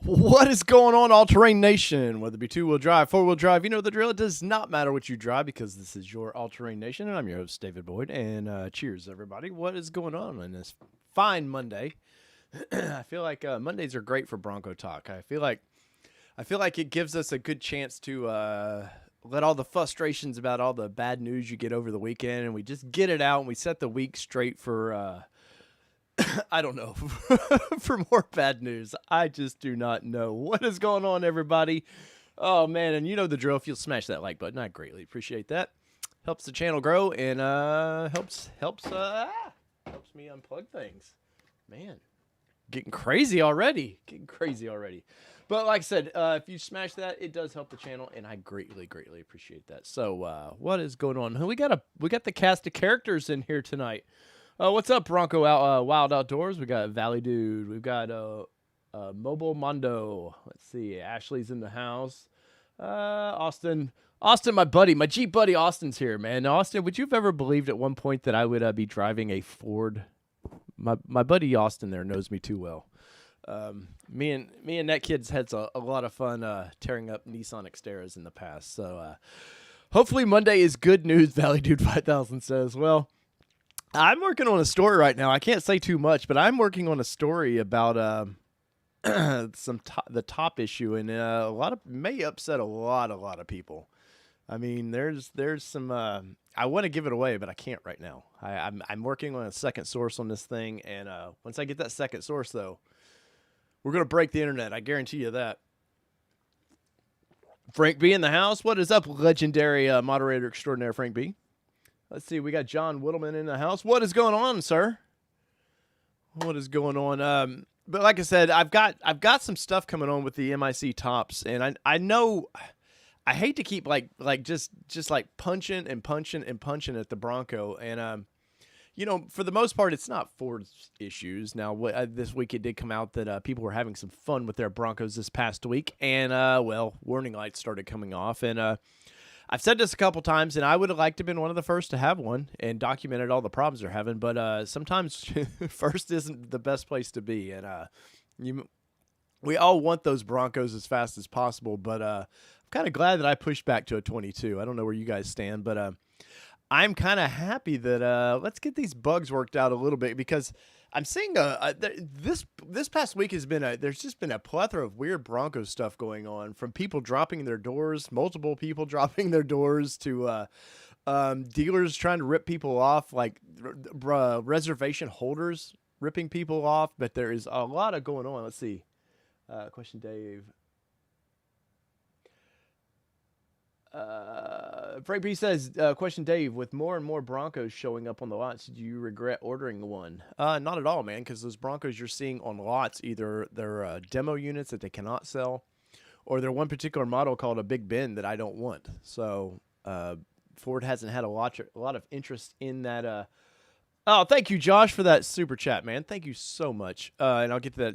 What is going on, All Terrain Nation? Whether it be two-wheel drive, four-wheel drive, you know the drill. It does not matter what you drive because this is your All Terrain Nation, and I'm your host, David Boyd. And cheers, everybody. What is going on this fine Monday? I feel like Mondays are great for Bronco talk. I feel like it gives us a good chance to let all the frustrations about all the bad news you get over the weekend, and we just get it out and we set the week straight for. I don't know, for more bad news. I just do not know what is going on, everybody. Oh, man, and you know the drill. If you'll smash that like button, I greatly appreciate that. Helps the channel grow and helps me unplug things. Man, getting crazy already. But like I said, if you smash that, it does help the channel, and I greatly appreciate that. So what is going on? We got the cast of characters in here tonight. What's up, Bronco Wild Outdoors? We got Valley Dude. We've got Mobile Mondo. Let's see. Ashley's in the house. Austin, my buddy, my Jeep buddy Austin's here, man. Now, Austin, would you have ever believed at one point that I would be driving a Ford? My buddy Austin there knows me too well. Me and that kid's had a lot of fun tearing up Nissan Xteras in the past. So hopefully Monday is good news, Valley Dude 5000 says. Well, I'm working on a story right now. I can't say too much, but I'm working on a story about the top issue, and may upset a lot of people. I mean, there's some. I want to give it away, but I can't right now. I'm working on a second source on this thing, and once I get that second source, though, we're gonna break the internet. I guarantee you that. Frank B in the house. What is up, legendary moderator extraordinaire Frank B? Let's see, we got John Whittleman in the house. What is going on, sir? What is going on? But like I said, I've got some stuff coming on with the MIC tops, and I know I hate to keep like just like punching at the Bronco, and you know, for the most part, it's not Ford's issues. Now, this week it did come out that people were having some fun with their Broncos this past week, and well, warning lights started coming off, and I've said this a couple times, and I would have liked to have been one of the first to have one and documented all the problems they're having. But sometimes first isn't the best place to be, and we all want those Broncos as fast as possible. But I'm kind of glad that I pushed back to a 22. I don't know where you guys stand, but I'm kind of happy that let's get these bugs worked out a little bit, because I'm seeing this past week has been there's just been a plethora of weird Bronco stuff going on, from people dropping their doors, multiple people dropping their doors, to dealers trying to rip people off, like reservation holders ripping people off. But there is a lot of going on. Let's see. Question, Dave. Frank B says, question, Dave, with more and more Broncos showing up on the lots, do you regret ordering one? Not at all, man, because those Broncos you're seeing on lots, either they're demo units that they cannot sell, or they're one particular model called a Big Ben that I don't want. So Ford hasn't had a lot of interest in that. Oh, thank you, Josh, for that super chat, man. Thank you so much. And I'll get to that.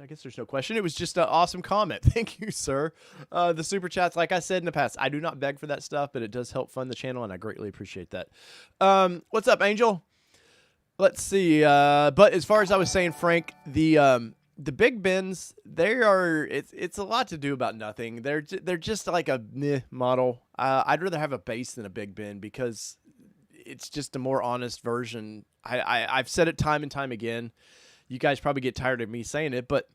I guess there's no question. It was just an awesome comment. Thank you, sir. The super chats, like I said in the past, I do not beg for that stuff, but it does help fund the channel, and I greatly appreciate that. What's up, Angel? Let's see. But as far as I was saying, Frank, the Big Bens, it's a lot to do about nothing. They're just like a meh model. I'd rather have a base than a Big Ben, because it's just a more honest version. I've said it time and time again. You guys probably get tired of me saying it, but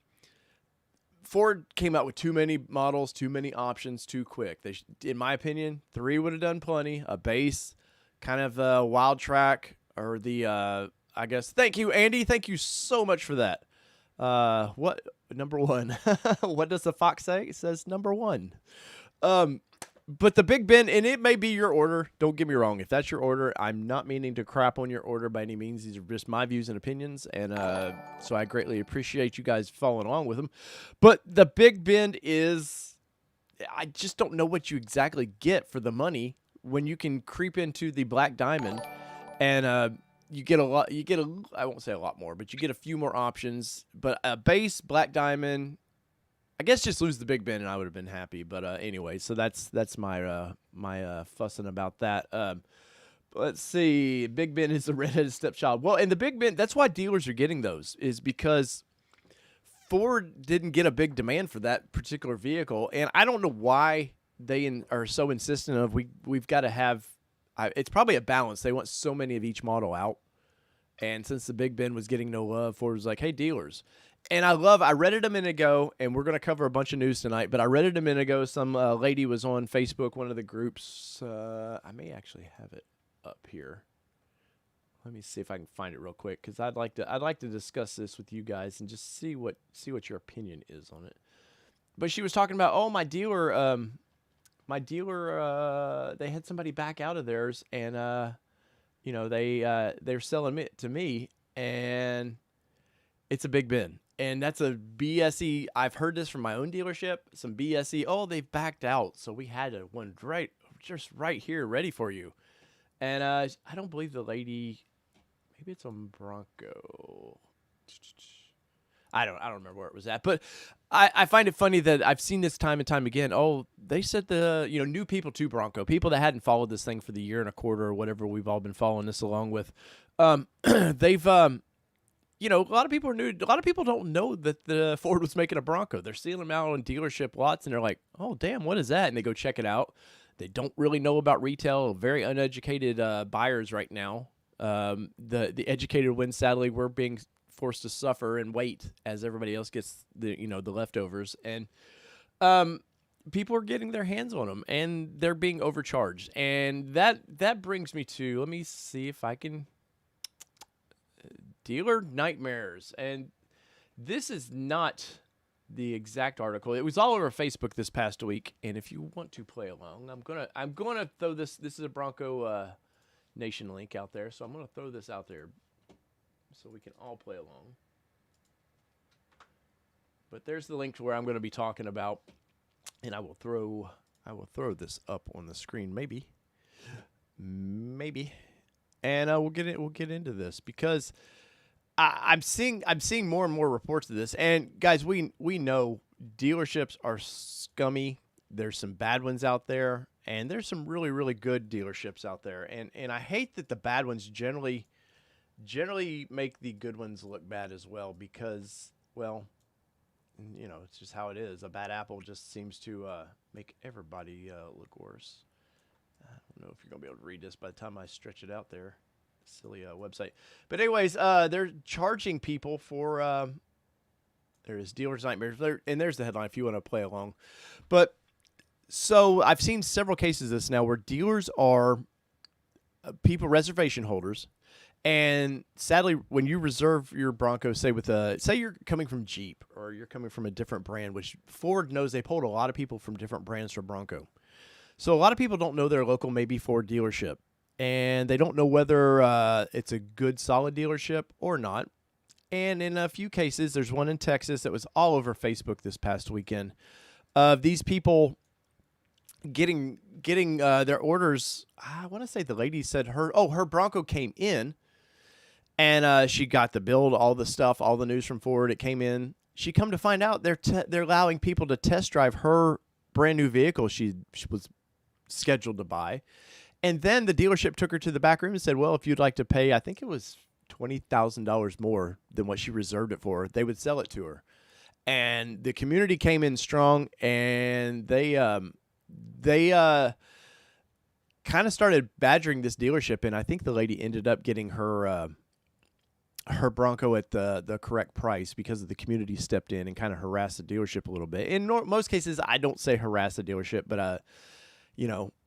Ford came out with too many models, too many options, too quick. In my opinion, 3 would have done plenty. A base, kind of a wild track, or the, I guess. Thank you, Andy. Thank you so much for that. What? Number 1. What does the fox say? It says number 1. But the Big Ben, and it may be your order. Don't get me wrong. If that's your order, I'm not meaning to crap on your order by any means. These are just my views and opinions, and so I greatly appreciate you guys following along with them. But the Big Ben is, I just don't know what you exactly get for the money when you can creep into the Black Diamond, and you get a lot. I won't say a lot more, but you get a few more options. But a base Black Diamond, I guess just lose the Big Ben and I would have been happy. But anyway, so that's my fussing about that. Let's see. Big Ben is the redheaded stepchild. Well, and the Big Ben, that's why dealers are getting those, is because Ford didn't get a big demand for that particular vehicle, and I don't know why they are so insistent of we've got to have. It's probably a balance. They want so many of each model out, and since the Big Ben was getting no love, Ford was like, "Hey, dealers." And I read it a minute ago, and we're going to cover a bunch of news tonight, but I read it a minute ago. Some lady was on Facebook, one of the groups. I may actually have it up here. Let me see if I can find it real quick, because I'd like to discuss this with you guys and just see what your opinion is on it. But she was talking about, oh, my dealer, they had somebody back out of theirs, and they're selling it to me, and it's a Big Ben. And that's a BSE. I've heard this from my own dealership. Some BSE. Oh, they've backed out. So we had one just right here ready for you. And I don't believe the lady. Maybe it's on Bronco. I don't remember where it was at. But I find it funny that I've seen this time and time again. Oh, they said new people to Bronco, people that hadn't followed this thing for the year and a quarter or whatever we've all been following this along with. They've a lot of people are new. A lot of people don't know that the Ford was making a Bronco. They're seeing them out on dealership lots, and they're like, "Oh, damn, what is that?" And they go check it out. They don't really know about retail. Very uneducated buyers right now. The educated ones, sadly, we're being forced to suffer and wait as everybody else gets the leftovers. And people are getting their hands on them, and they're being overcharged. And that brings me to, let me see if I can. Dealer nightmares. And this is not the exact article. It was all over Facebook this past week, and if you want to play along, I'm gonna throw this. This is a Bronco Nation link out there, so I'm gonna throw this out there so we can all play along. But there's the link to where I'm going to be talking about, and I will throw this up on the screen, maybe, and we'll get into this, because I'm seeing more and more reports of this. And guys, we know dealerships are scummy. There's some bad ones out there, and there's some really, really good dealerships out there. And I hate that the bad ones generally make the good ones look bad as well, because, well, it's just how it is. A bad apple just seems to make everybody look worse. I don't know if you're going to be able to read this by the time I stretch it out there. Silly website. But anyways, they're charging people for there is Dealer's Nightmares, and there's the headline if you want to play along. But so I've seen several cases of this now where dealers are people, reservation holders, and sadly, when you reserve your Bronco, say you're coming from Jeep or you're coming from a different brand, which Ford knows they pulled a lot of people from different brands for Bronco. So a lot of people don't know their local maybe Ford dealership, and they don't know whether it's a good, solid dealership or not. And in a few cases, there's one in Texas that was all over Facebook this past weekend of these people getting their orders. I want to say the lady said her Bronco came in, and she got the build, all the stuff, all the news from Ford. It came in. She come to find out they're allowing people to test drive her brand new vehicle she was scheduled to buy. And then the dealership took her to the back room and said, well, if you'd like to pay, I think it was $20,000 more than what she reserved it for, they would sell it to her. And the community came in strong, and they kind of started badgering this dealership. And I think the lady ended up getting her Bronco at the correct price because of the community stepped in and kind of harassed the dealership a little bit. In most cases, I don't say harass the dealership, but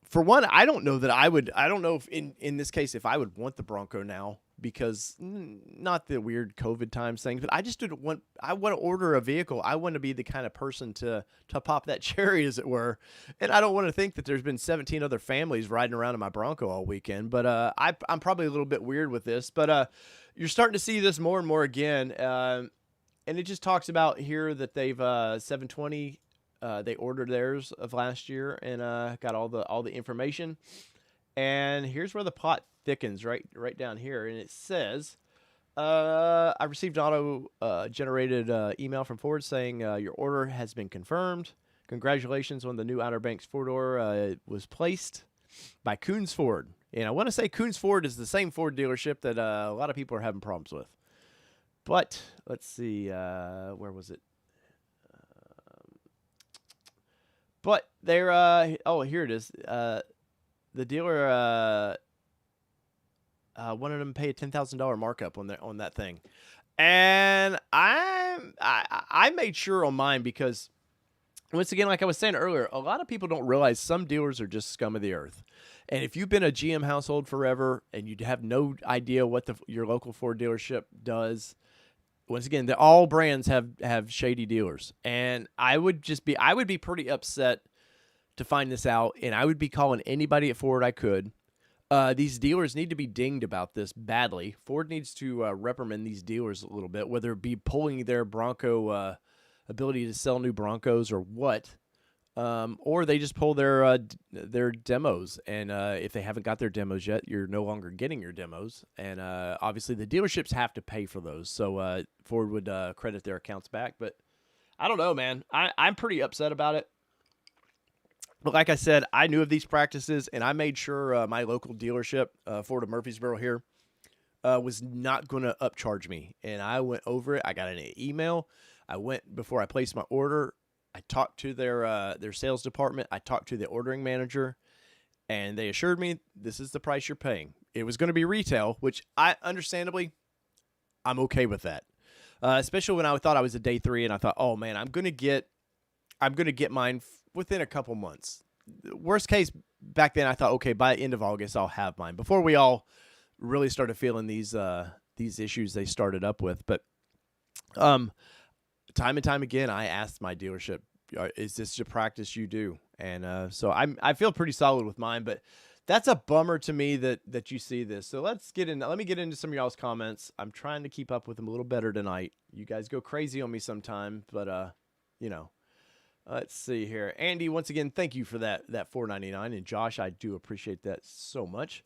for one, I don't know that I don't know if in this case, if I would want the Bronco now, because not the weird COVID times thing, but I just want to order a vehicle. I want to be the kind of person to pop that cherry, as it were. And I don't want to think that there's been 17 other families riding around in my Bronco all weekend, but I'm probably a little bit weird with this, but you're starting to see this more and more again. And it just talks about here that they've 720, they ordered theirs of last year and got all the information. And here's where the plot thickens, right down here. And it says, I received an auto-generated email from Ford saying your order has been confirmed. Congratulations on the new Outer Banks four-door was placed by Coons Ford. And I want to say Coons Ford is the same Ford dealership that a lot of people are having problems with. But let's see, where was it? they're oh, here it is. The dealer wanted them to pay a $10,000 markup on that thing, and I made sure on mine because once again, like I was saying earlier, a lot of people don't realize some dealers are just scum of the earth. And if you've been a GM household forever and you have no idea what your local Ford dealership does, once again, all brands have shady dealers. And I would be pretty upset to find this out, and I would be calling anybody at Ford I could. These dealers need to be dinged about this badly. Ford needs to reprimand these dealers a little bit, whether it be pulling their Bronco ability to sell new Broncos or what, or they just pull their demos. And if they haven't got their demos yet, you're no longer getting your demos. And obviously the dealerships have to pay for those, so Ford would credit their accounts back. But I don't know, man. I'm pretty upset about it. But like I said, I knew of these practices, and I made sure my local dealership, Ford of Murfreesboro here, was not going to upcharge me. And I went over it. I got an email. I went before I placed my order. I talked to their sales department. I talked to the ordering manager, and they assured me this is the price you're paying. It was going to be retail, which understandably, I'm okay with that. Especially when I thought I was a day 3, and I thought, oh man, I'm going to get mine within a couple months. Worst case, back then I thought, okay, by the end of August I'll have mine. Before we all really started feeling these issues they started up with. But time and time again, I asked my dealership, is this your practice you do? And so I feel pretty solid with mine, but that's a bummer to me that you see this. So let me get into some of y'all's comments. I'm trying to keep up with them a little better tonight. You guys go crazy on me sometime, but you know. Let's see here. Andy, once again, thank you for that $4.99. And Josh, I do appreciate that so much.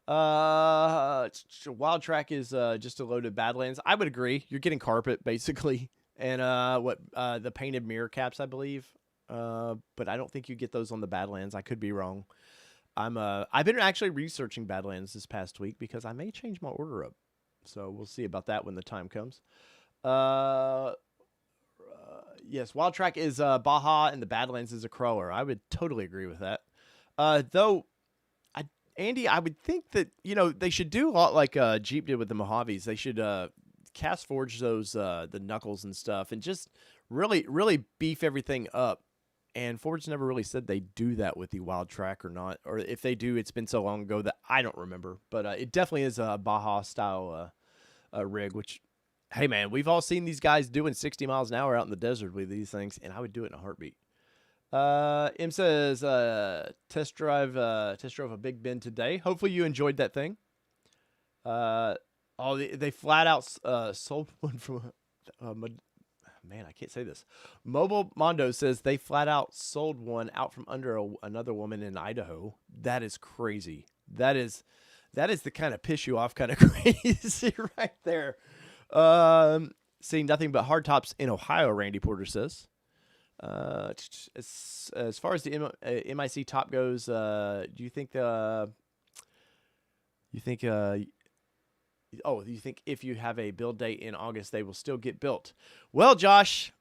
Wild Track is just a load of Badlands. I would agree. You're getting carpet, basically. And the painted mirror caps, I believe. But I don't think you get those on the Badlands. I could be wrong. I've been actually researching Badlands this past week because I may change my order up. So we'll see about that when the time comes. Yes, Wild Track is Baja and the Badlands is a crawler. I would totally agree with that. Though, Andy, I would think that, they should do a lot like Jeep did with the Mojaves. They should cast forge those, the knuckles and stuff, and just really, really beef everything up. And Ford's never really said they do that with the Wild Track or not. Or if they do, it's been so long ago that I don't remember. But it definitely is a Baja-style rig, which... Hey, man, we've all seen these guys doing 60 miles an hour out in the desert with these things, and I would do it in a heartbeat. M says, test drove a Big Ben today. Hopefully you enjoyed that thing. They flat out sold one from, man, I can't say this. Mobile Mondo says they flat out sold one out from under another woman in Idaho. That is crazy. That is the kind of piss you off kind of crazy right there. Seeing nothing but hardtops in Ohio, Randy Porter says. As far as the MIC top goes, do you think if you have a build date in August, they will still get built? Well, Josh,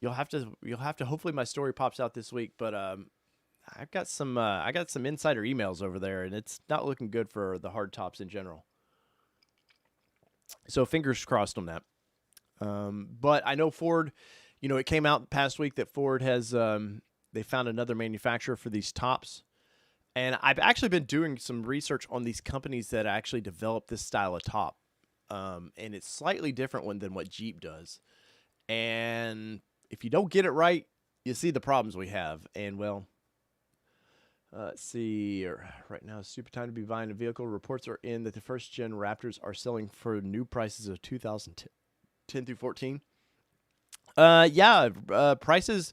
you'll have to hopefully my story pops out this week, but I got some insider emails over there, and it's not looking good for the hardtops in general. So fingers crossed on that. But I know Ford, it came out past week that Ford has, they found another manufacturer for these tops. And I've actually been doing some research on these companies that actually develop this style of top. And it's slightly different than what Jeep does. And if you don't get it right, you see the problems we have. And well, let's see. Right now, super time to be buying a vehicle. Reports are in that the first-gen Raptors are selling for new prices of 2010 through 14. Prices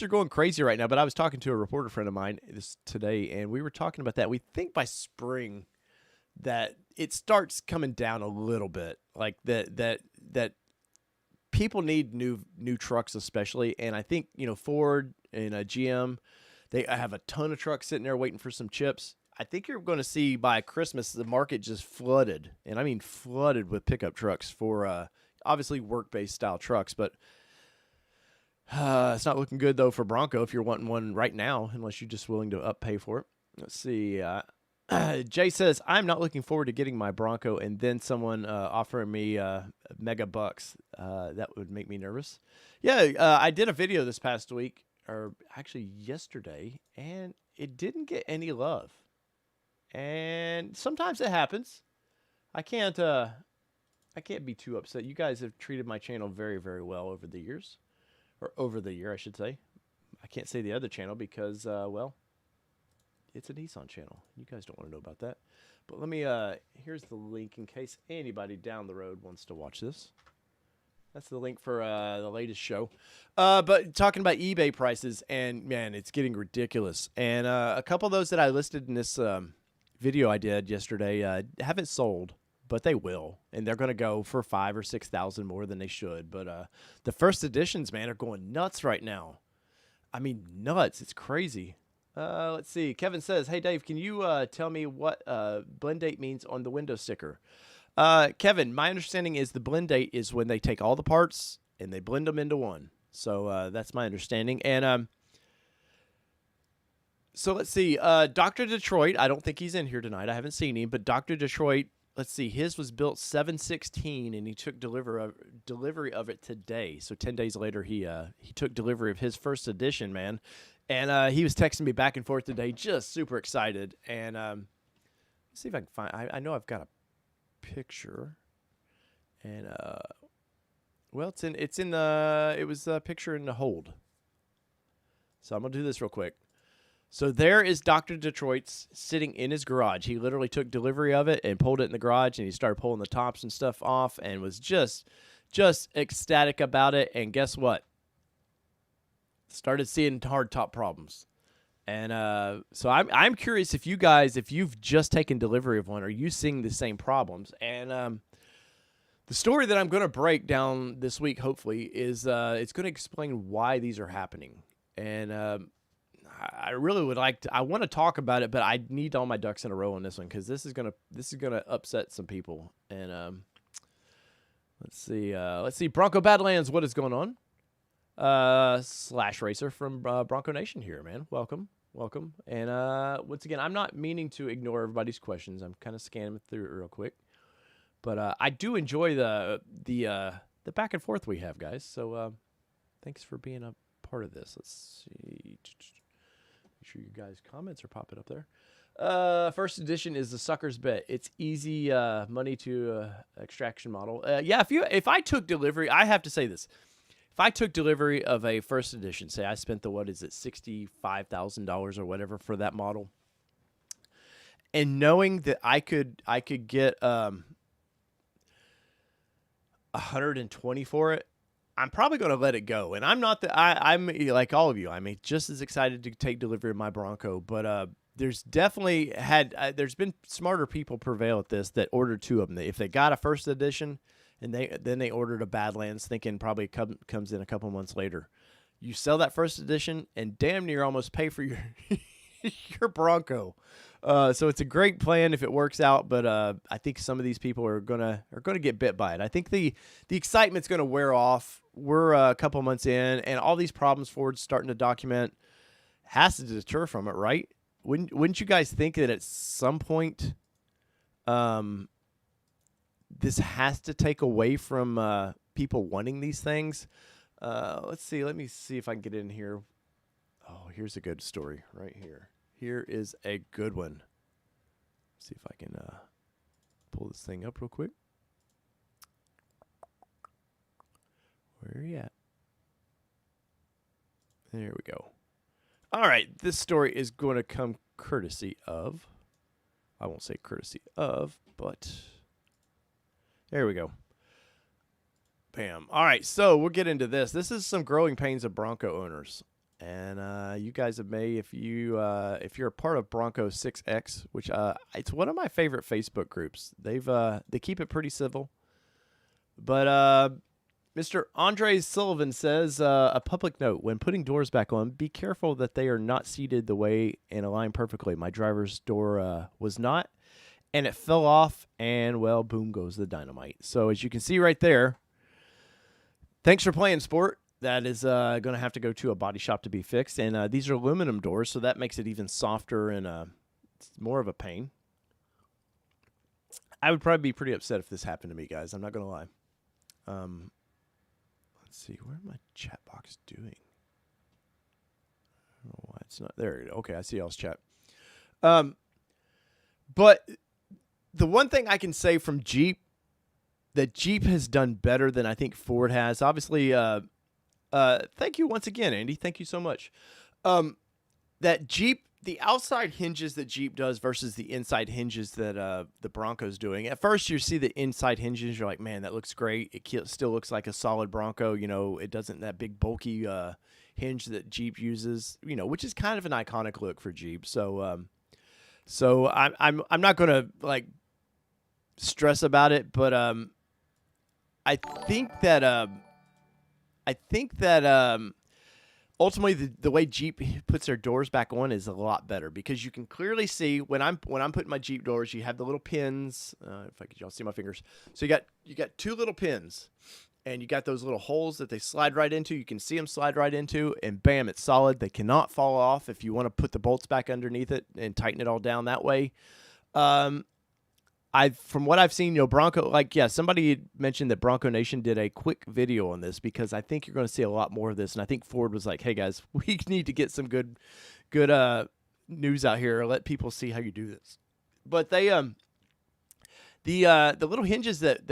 are going crazy right now. But I was talking to a reporter friend of mine today, and we were talking about that. We think by spring that it starts coming down a little bit. Like that people need new trucks, especially. And I think Ford and GM. They have a ton of trucks sitting there waiting for some chips. I think you're going to see by Christmas the market just flooded, and I mean flooded with pickup trucks for obviously work-based style trucks. But It's not looking good, though, for Bronco if you're wanting one right now, unless you're just willing to pay for it. Let's see. Jay says, I'm not looking forward to getting my Bronco and then someone offering me mega bucks. That would make me nervous. Yeah, I did a video this past week, or actually yesterday, and it didn't get any love. And sometimes it happens. I can't be too upset. You guys have treated my channel very, very well over the years. Or over the year, I should say. I can't say the other channel because, well, it's a Nissan channel. You guys don't want to know about that. But let me, here's the link in case anybody down the road wants to watch this. That's the link for the latest show. But talking about eBay prices, and, man, it's getting ridiculous. And a couple of those that I listed in this video I did yesterday haven't sold. But they will, and they're going to go for $5,000 or $6,000 more than they should. But the first editions, man, are going nuts right now. I mean, nuts. It's crazy. Let's see. Kevin says, hey, Dave, can you tell me what blend date means on the window sticker? Kevin, my understanding is the blend date is when they take all the parts and they blend them into one. So that's my understanding. And so let's see. Dr. Detroit, I don't think he's in here tonight. I haven't seen him. But Dr. Detroit, let's see, his was built 7/16, and he took delivery of it today. So 10 days later, he took delivery of his first edition, man. And he was texting me back and forth today, just super excited. And let's see if I can find. I know I've got a picture. And well, it was a picture in the hold. So I'm gonna do this real quick. So there is Dr. Detroit's sitting in his garage. He literally took delivery of it and pulled it in the garage, and he started pulling the tops and stuff off and was just ecstatic about it. And guess what? Started seeing hard top problems. And so I'm curious if you guys, if you've just taken delivery of one, are you seeing the same problems? And the story that I'm going to break down this week, hopefully, is it's going to explain why these are happening. And I really would like to. I want to talk about it, but I need all my ducks in a row on this one because this is gonna upset some people. And let's see. Bronco Badlands, what is going on? Slash Racer from Bronco Nation here, man. Welcome. And once again, I'm not meaning to ignore everybody's questions. I'm kind of scanning through it real quick, but I do enjoy the back and forth we have, guys. So thanks for being a part of this. Let's see. Make sure you guys' comments are popping up there. First edition is the sucker's bet. It's easy money to extraction model. Yeah, if I took delivery, I have to say this. If I took delivery of a first edition, say I spent $65,000 or whatever for that model, and knowing that I could get 120 for it, I'm probably going to let it go. And I'm not I'm like all of you. I'm just as excited to take delivery of my Bronco, but there's definitely there's been smarter people prevail at this that ordered two of them. If they got a first edition and then they ordered a Badlands thinking probably comes in a couple months later, you sell that first edition and damn near almost pay for your your Bronco. So it's a great plan if it works out, but I think some of these people are gonna get bit by it. I think the excitement's gonna wear off. We're a couple months in, and all these problems Ford's starting to document has to deter from it, right? Wouldn't you guys think that at some point, this has to take away from people wanting these things? Let's see. Let me see if I can get in here. Oh, here's a good story right here. Here is a good one. Let's see if I can pull this thing up real quick. Where are you at? There we go. All right, this story is going to come courtesy of, I won't say courtesy of, but there we go. Bam. All right, so we'll get into this. This is some growing pains of Bronco owners. And you guys may, if you're a part of Bronco 6X, which it's one of my favorite Facebook groups. They keep it pretty civil. But Mr. Andre Sullivan says, a public note, when putting doors back on, be careful that they are not seated the way and aligned perfectly. My driver's door was not, and it fell off, and, well, boom goes the dynamite. So as you can see right there, thanks for playing, sport. that is going to have to go to a body shop to be fixed. And these are aluminum doors, so that makes it even softer and it's more of a pain. I would probably be pretty upset if this happened to me, guys. I'm not going to lie. Let's see. Where my chat box doing? I don't know why it's not there. Okay, I see y'all's chat. But the one thing I can say from Jeep, that Jeep has done better than I think Ford has. Obviously, thank you once again, Andy. Thank you so much. That Jeep, the outside hinges that Jeep does versus the inside hinges that the Bronco's doing. At first, you see the inside hinges, you're like, man, that looks great. It still looks like a solid Bronco. You know, it doesn't that big bulky hinge that Jeep uses. You know, which is kind of an iconic look for Jeep. So, I'm not gonna like stress about it, but I think that ultimately the way Jeep puts their doors back on is a lot better, because you can clearly see when I'm putting my Jeep doors, you have the little pins. If I could, y'all see my fingers. So you got two little pins, and you got those little holes that they slide right into. You can see them slide right into, and bam, it's solid. They cannot fall off if you want to put the bolts back underneath it and tighten it all down that way. From what I've seen, Bronco, somebody mentioned that Bronco Nation did a quick video on this, because I think you're going to see a lot more of this. And I think Ford was like, hey guys, we need to get some good news out here. Let people see how you do this. But they, the little hinges that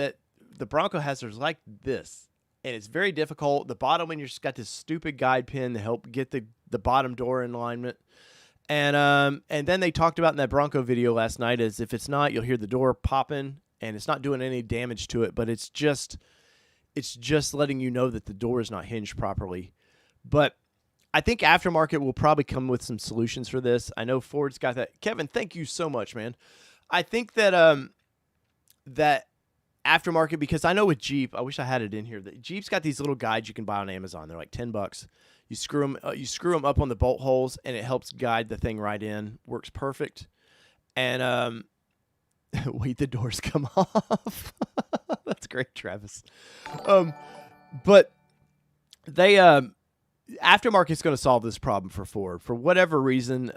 the Bronco has are like this, and it's very difficult. The bottom one, you just got this stupid guide pin to help get the bottom door in alignment. And then they talked about in that Bronco video last night, as if it's not, you'll hear the door popping, and it's not doing any damage to it, but it's just letting you know that the door is not hinged properly. But I think aftermarket will probably come with some solutions for this. I know Ford's got that. Kevin, thank you so much, man. I think that that aftermarket, because I know with Jeep, I wish I had it in here, that Jeep's got these little guides you can buy on Amazon. They're like $10. You screw them up on the bolt holes, and it helps guide the thing right in. Works perfect. And wait, the doors come off. That's great, Travis. But they aftermarket's going to solve this problem for Ford for whatever reason.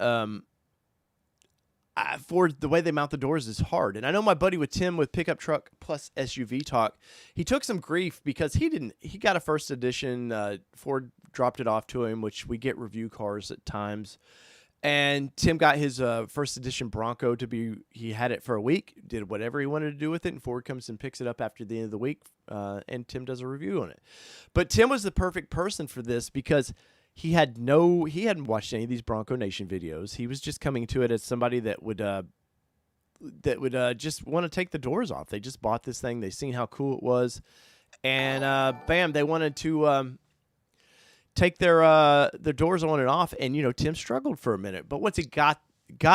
Ford, the way they mount the doors is hard. And I know my buddy with Tim with Pickup Truck Plus SUV Talk, he took some grief because he got a first edition. Ford dropped it off to him, which we get review cars at times. And Tim got his first edition Bronco he had it for a week, did whatever he wanted to do with it, and Ford comes and picks it up after the end of the week, and Tim does a review on it. But Tim was the perfect person for this, because he hadn't watched any of these Bronco Nation videos. He was just coming to it as somebody that would just want to take the doors off. They just bought this thing. They seen how cool it was, and bam, they wanted to take their doors on and off. And Tim struggled for a minute, but once he got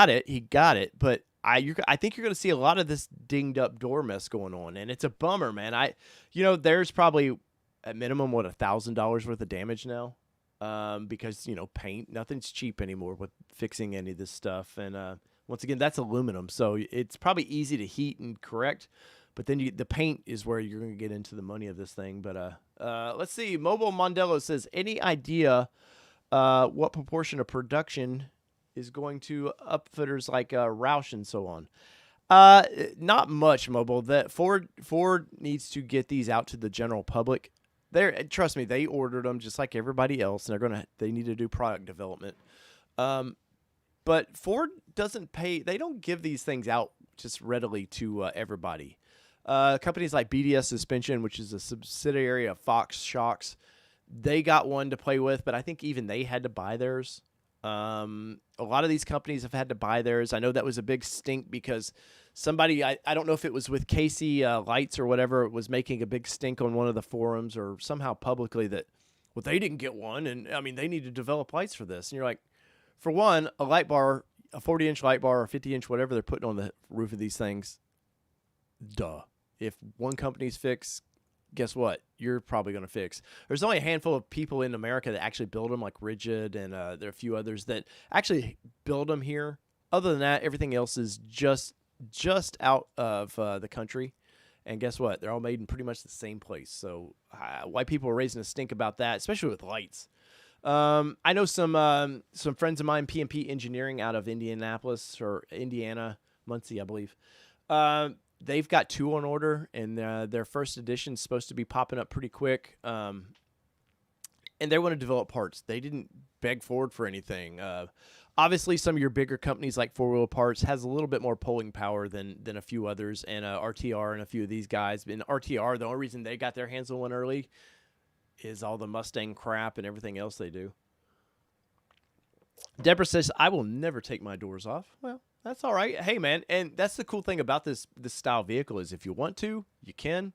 it. But I think you're going to see a lot of this dinged up door mess going on, and it's a bummer, man. There's probably at minimum $1,000 worth of damage now. Because, paint, nothing's cheap anymore with fixing any of this stuff. And once again, that's aluminum, so it's probably easy to heat and correct. But then the paint is where you're going to get into the money of this thing. But let's see. Mobile Mondello says, any idea what proportion of production is going to upfitters like Roush and so on? Not much, Mobile. That Ford needs to get these out to the general public. Trust me, they ordered them just like everybody else, and they need to do product development. But Ford doesn't pay. They don't give these things out just readily to everybody. Companies like BDS Suspension, which is a subsidiary of Fox Shocks, they got one to play with, but I think even they had to buy theirs. A lot of these companies have had to buy theirs. I know that was a big stink because somebody, I don't know if it was with Casey Lights or whatever, was making a big stink on one of the forums or somehow publicly that, well, they didn't get one. And I mean, they need to develop lights for this. And you're like, for one, a light bar, a 40-inch light bar or 50-inch, whatever they're putting on the roof of these things, duh. If one company's fixed, guess what? You're probably going to fix. There's only a handful of people in America that actually build them, like Rigid, and there are a few others that actually build them here. Other than that, everything else is just out of the country. And guess what? They're all made in pretty much the same place. So white people are raising a stink about that, especially with lights. I know some friends of mine, P&P Engineering out of Indianapolis or Indiana, Muncie, I believe. They've got 2 on order, and their first edition is supposed to be popping up pretty quick. And they want to develop parts. They didn't beg Ford for anything. Obviously, some of your bigger companies like 4-Wheel Parts has a little bit more pulling power than a few others, and RTR and a few of these guys. And RTR, the only reason they got their hands on one early is all the Mustang crap and everything else they do. Deborah says, I will never take my doors off. Well, that's all right. Hey, man, and that's the cool thing about this style vehicle is if you want to, you can.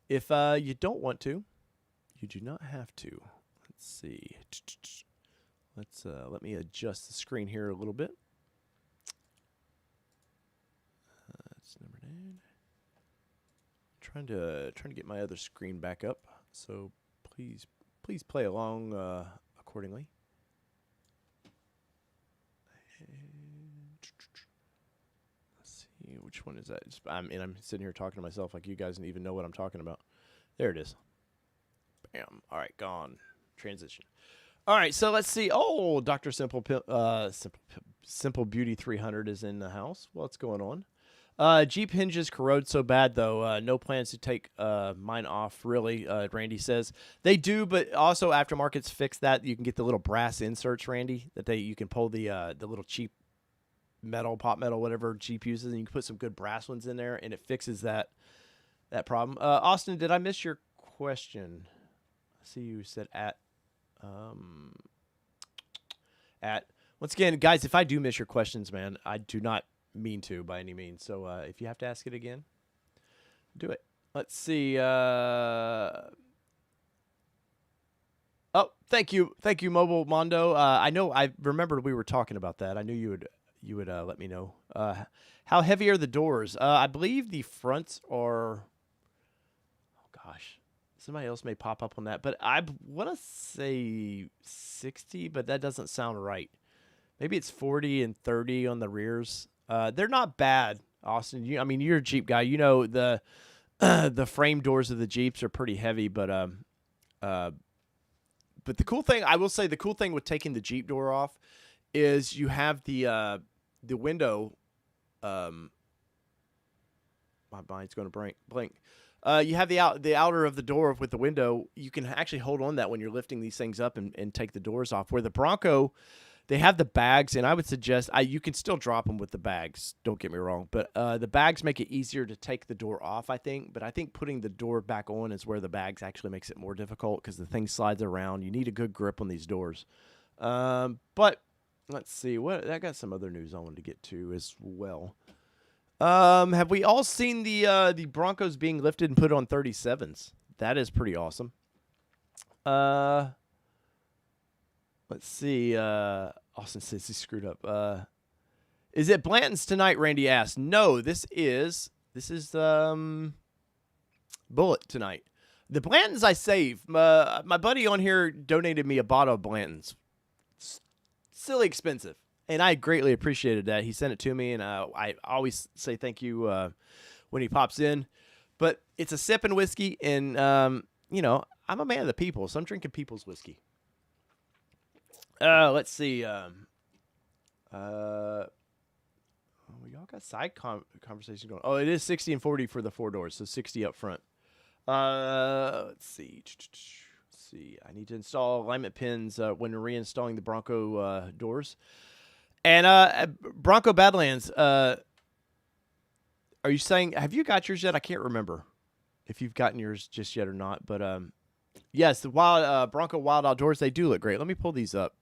If you don't want to, you do not have to. Let's see. Let me adjust the screen here a little bit. That's number 9. Trying to get my other screen back up. So please play along accordingly. Let's see, which one is that? I'm sitting here talking to myself like you guys don't even know what I'm talking about. There it is. Bam. All right, gone. Transition. All right, so let's see. Oh, Dr. Simple Beauty 300 is in the house. What's going on? Jeep hinges corrode so bad, though. No plans to take mine off, really, Randy says. They do, but also aftermarket's fixed that. You can get the little brass inserts, Randy, that you can pull the little cheap metal, pop metal, whatever Jeep uses, and you can put some good brass ones in there, and it fixes that problem. Austin, did I miss your question? I see you said at once again, guys, if I do miss your questions, man, I do not mean to by any means. So if you have to ask it again, do it. Let's see. Oh, thank you, Mobile Mondo. I know I remembered we were talking about that. I knew you would let me know. How heavy are the doors? I believe the fronts are. Oh gosh. Somebody else may pop up on that, but I want to say 60, but that doesn't sound right. Maybe it's 40 and 30 on the rears. They're not bad, Austin. You're a Jeep guy. You know the frame doors of the Jeeps are pretty heavy, but the cool thing, I will say, the cool thing with taking the Jeep door off is you have the window. My mind's going to blink. You have the outer of the door with the window. You can actually hold on that when you're lifting these things up and take the doors off. Where the Bronco, they have the bags, and I would suggest you can still drop them with the bags. Don't get me wrong, but the bags make it easier to take the door off, I think. But I think putting the door back on is where the bags actually makes it more difficult because the thing slides around. You need a good grip on these doors. But let's see. I got some other news I wanted to get to as well. Have we all seen the Broncos being lifted and put on 37s? That is pretty awesome. Let's see. Austin says he screwed up. Is it Blanton's tonight? Randy asked. No, this is Bullet tonight. The Blantons I saved. My buddy on here donated me a bottle of Blantons. Silly expensive. And I greatly appreciated that. He sent it to me, and I always say thank you when he pops in. But it's a sipping whiskey, and, I'm a man of the people, so I'm drinking people's whiskey. Let's see. We all got side conversation going. Oh, it is 60 and 40 for the 4 doors, so 60 up front. Let's see. I need to install alignment pins when reinstalling the Bronco doors. And Bronco Badlands, are you saying, have you got yours yet? I can't remember if you've gotten yours just yet or not. But yes, the Bronco Wild Outdoors, they do look great. Let me pull these up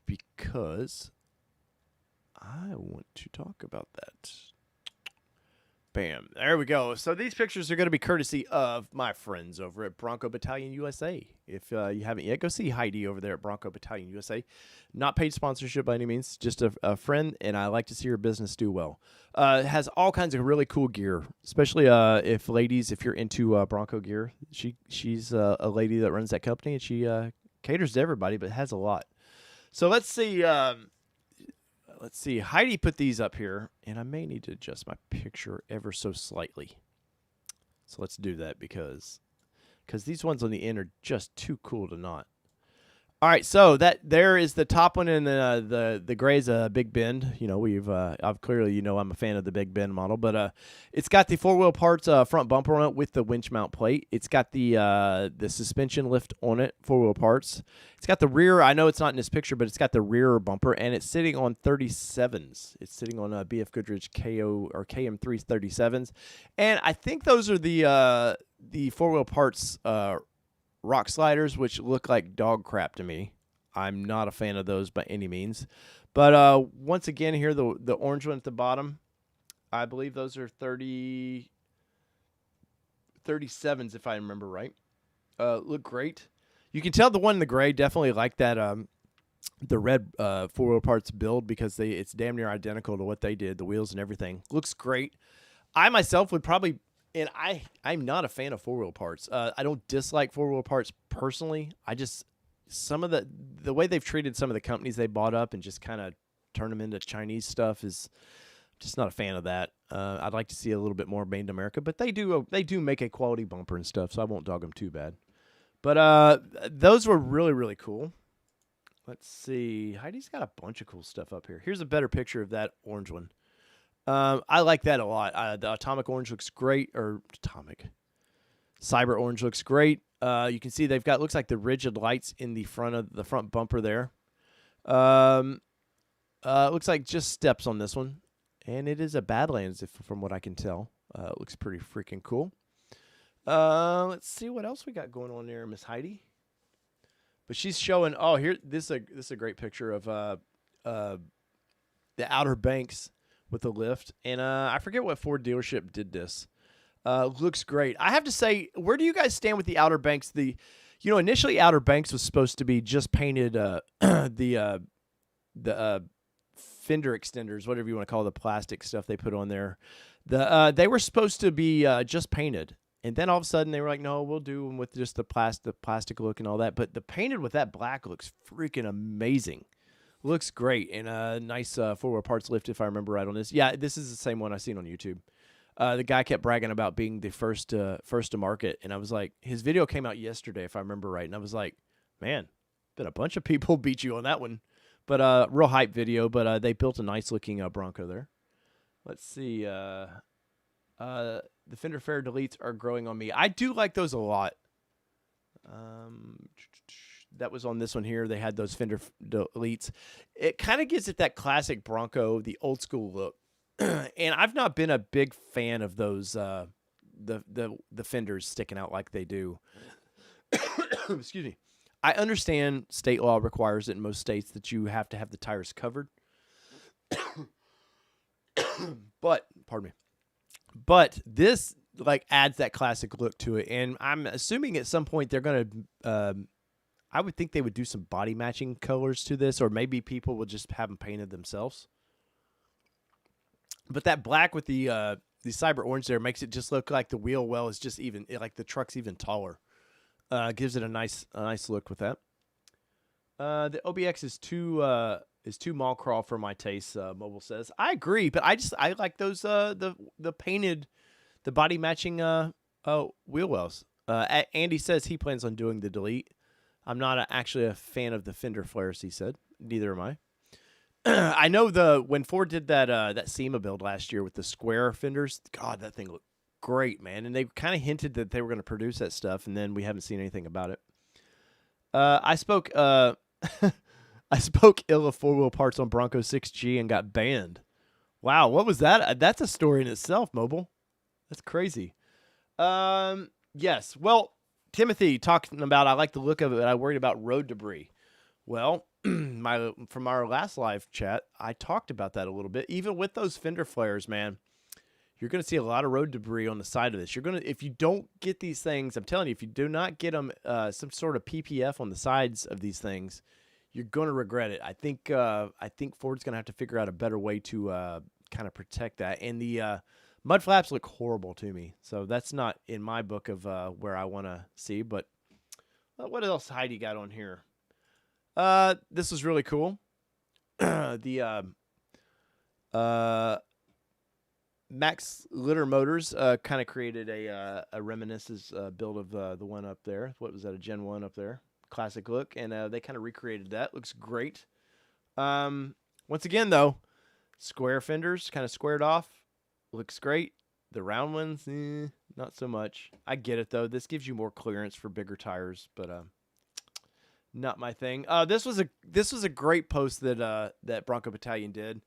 because I want to talk about that. Bam. There we go. So these pictures are going to be courtesy of my friends over at Bronco Battalion USA. If you haven't yet, go see Heidi over there at Bronco Battalion USA. Not paid sponsorship by any means, just a friend, and I like to see her business do well. Has all kinds of really cool gear, especially if you're into Bronco gear. She's a lady that runs that company, and she caters to everybody, but has a lot. So let's see. Heidi put these up here, and I may need to adjust my picture ever so slightly. So let's do that because these ones on the end are just too cool to not. All right, so there is the top one, and the gray's a Big Bend. You know, I've clearly, you know, I'm a fan of the Big Bend model, but it's got the 4-wheel parts front bumper on it with the winch mount plate. It's got the suspension lift on it, 4-wheel parts. It's got the rear. I know it's not in this picture, but it's got the rear bumper, and it's sitting on 37s. It's sitting on BF Goodrich KO or KM3 37s, and I think those are the 4-wheel parts. Rock sliders, which look like dog crap to me. I'm not a fan of those by any means. But once again, here, the orange one at the bottom, I believe those are 37s, if I remember right. Look great. You can tell the one in the gray definitely like that the red 4-wheel parts build because it's damn near identical to what they did, the wheels and everything. Looks great. I myself would probably... And I'm not a fan of 4-wheel parts. I don't dislike 4-wheel parts personally. I just, some of the way they've treated some of the companies they bought up and just kind of turn them into Chinese stuff is just not a fan of that. I'd like to see a little bit more made in America, but they do make a quality bumper and stuff, so I won't dog them too bad. But those were really, really cool. Let's see. Heidi's got a bunch of cool stuff up here. Here's a better picture of that orange one. I like that a lot. The atomic orange looks great, or cyber orange looks great. You can see they've got, looks like the rigid lights in the front of the front bumper there. Looks like just steps on this one, and it is a Badlands, from what I can tell. It looks pretty freaking cool. Let's see what else we got going on there, Miss Heidi. But she's showing. Oh, here, this is a great picture of the Outer Banks with the lift, and I forget what Ford dealership did this. Looks great. I have to say, where do you guys stand with the Outer Banks? Initially Outer Banks was supposed to be just painted the fender extenders, whatever you want to call the plastic stuff they put on there. They were supposed to be just painted, and then all of a sudden they were like, no, we'll do them with just the plastic look and all that. But the painted with that black looks freaking amazing. Looks great, and a nice 4-wheel parts lift, if I remember right on this. Yeah, this is the same one I've seen on YouTube. The guy kept bragging about being the first to market, and I was like, his video came out yesterday, if I remember right, and I was like, man, bet a bunch of people beat you on that one. But real hype video, but they built a nice-looking Bronco there. Let's see. The Fender Fair deletes are growing on me. I do like those a lot. That was on this one here. They had those Fender deletes. It kind of gives it that classic Bronco, the old school look. And I've not been a big fan of those the fenders sticking out like they do. Excuse me. I understand state law requires it in most states that you have to have the tires covered. But pardon me. But this adds that classic look to it, and I'm assuming at some point they're going to I would think they would do some body matching colors to this, or maybe people will just have them painted themselves. But that black with the cyber orange there makes it just look like the wheel well is just even, like the truck's even taller. Gives it a nice look with that. The OBX is too mall crawl for my taste. Mobile says I agree, but I like those the painted, the body matching wheel wells. Andy says he plans on doing the delete. I'm not actually a fan of the fender flares, he said. Neither am I. I know when Ford did that SEMA build last year with the square fenders, God, that thing looked great, man. And they kind of hinted that they were going to produce that stuff, and then we haven't seen anything about it. I spoke ill of 4-wheel parts on Bronco 6G and got banned. Wow, what was that? That's a story in itself, Mobile. That's crazy. Yes, well, Timothy talking about I like the look of it, but I worried about road debris. Well, from our last live chat, I talked about that a little bit. Even with those fender flares, man, you're going to see a lot of road debris on the side of this. If you don't get these things, I'm telling you, if you do not get them some sort of PPF on the sides of these things, you're going to regret it. I think Ford's going to have to figure out a better way to kind of protect that. And the mud flaps look horrible to me, so that's not in my book of where I want to see. But what else Heidi got on here? This was really cool. The Max Litter Motors kind of created a reminiscence build of the one up there. What was that? A Gen 1 up there. Classic look. And they kind of recreated that. Looks great. Once again, though, square fenders kind of squared off. Looks great. The round ones, not so much. I get it, though. This gives you more clearance for bigger tires, but not my thing. This was a great post that that Bronco Battalion did.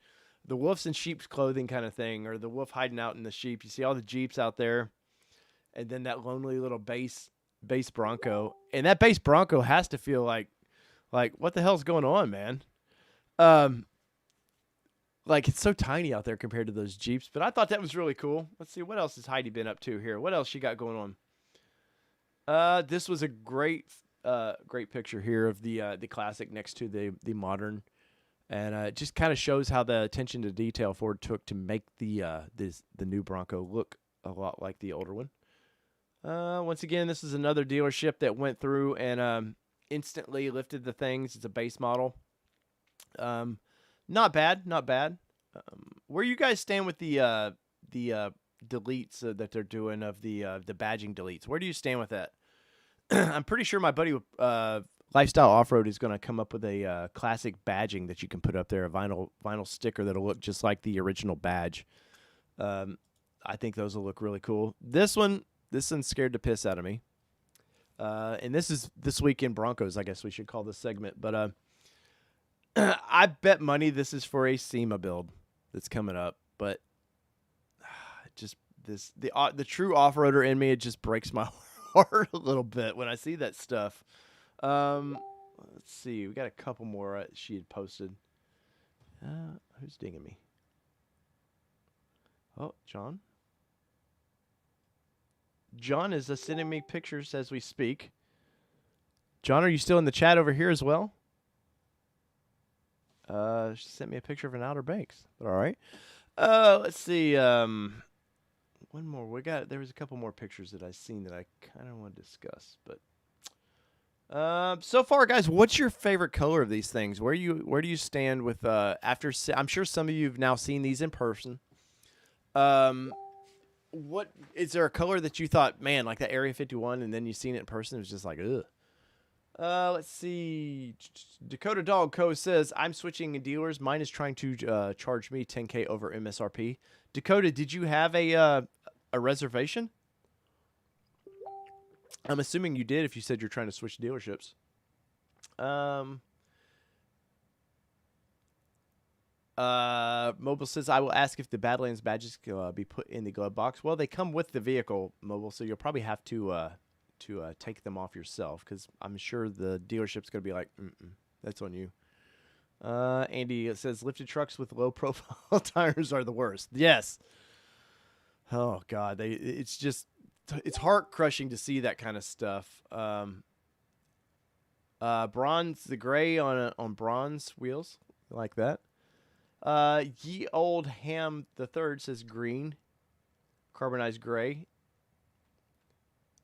The wolves in sheep's clothing kind of thing, or the wolf hiding out in the sheep. You see all the Jeeps out there, and then that lonely little base Bronco. And that base Bronco has to feel like what the hell's going on, man? Like it's so tiny out there compared to those Jeeps. But I thought that was really cool. Let's see, what else has Heidi been up to here? What else she got going on? This was a great picture here of the classic next to the modern. And it just kind of shows how the attention to detail Ford took to make the new Bronco look a lot like the older one. Once again, this is another dealership that went through and instantly lifted the things. It's a base model. Not bad. Where you guys stand with the deletes that they're doing of the badging deletes? Where do you stand with that? I'm pretty sure my buddy Lifestyle Off-Road is going to come up with a classic badging that you can put up there, a vinyl sticker that'll look just like the original badge. I think those will look really cool. This one's scared the piss out of me. And this is This Week in Broncos, I guess we should call this segment. But I bet money this is for a SEMA build that's coming up. But just the true off-roader in me, it just breaks my heart a little bit when I see that stuff. Let's see. We got a couple more she had posted. Who's dinging me? Oh, John. John is sending me pictures as we speak. John, are you still in the chat over here as well? She sent me a picture of an Outer Banks. But all right. Let's see. One more. There was a couple more pictures that I seen that I kind of want to discuss, but. So far, guys, what's your favorite color of these things? Where do you stand with after? I'm sure some of you have now seen these in person. What is there a color that you thought, man, like that Area 51, and then you seen it in person? It was just like, ugh. Let's see. Dakota Dog Co. says I'm switching dealers. Mine is trying to charge me $10K over MSRP. Dakota, did you have a reservation? I'm assuming you did if you said you're trying to switch dealerships. Mobile says, I will ask if the Badlands badges can be put in the glove box. Well, they come with the vehicle, Mobile, so you'll probably have to take them off yourself because I'm sure the dealership's going to be like, that's on you. Andy says, lifted trucks with low-profile tires are the worst. Yes. Oh, God. It's heart-crushing to see that kind of stuff. Bronze, the gray on bronze wheels, like that. Ye Old Ham the Third says green, carbonized gray.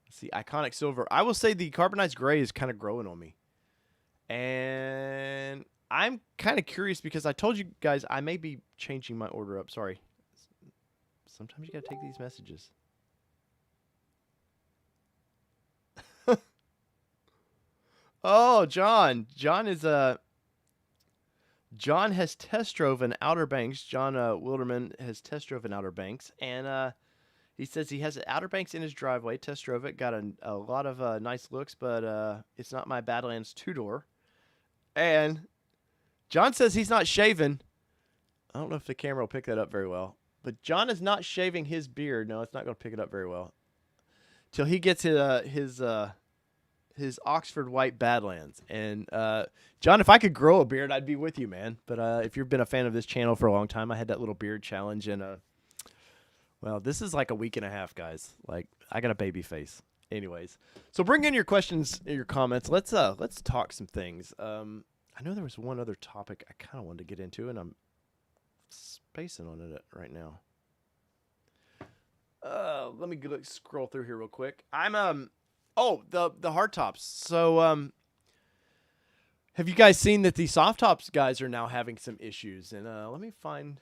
Let's see, iconic silver. I will say the carbonized gray is kind of growing on me, and I'm kind of curious because I told you guys I may be changing my order up. Sorry, sometimes you gotta take these messages. Oh, John is John has test drove an Outer Banks. John Wilderman has test drove an Outer Banks, and he says he has an Outer Banks in his driveway. Test drove it, got a lot of nice looks, but it's not my Badlands 2-door. And John says he's not shaving. I don't know if the camera will pick that up very well, but John is not shaving his beard. No, it's not going to pick it up very well till he gets his Oxford White Badlands. And John, if I could grow a beard, I'd be with you, man. But if you've been a fan of this channel for a long time, I had that little beard challenge, and well, this is like a week and a half, guys. Like, I got a baby face. Anyways, so bring in your questions, your comments. Let's talk some things. I know there was one other topic I kind of wanted to get into, and I'm spacing on it right now. Let me scroll through here real quick. Oh, the hard tops. So, have you guys seen that the soft tops guys are now having some issues? And I'll find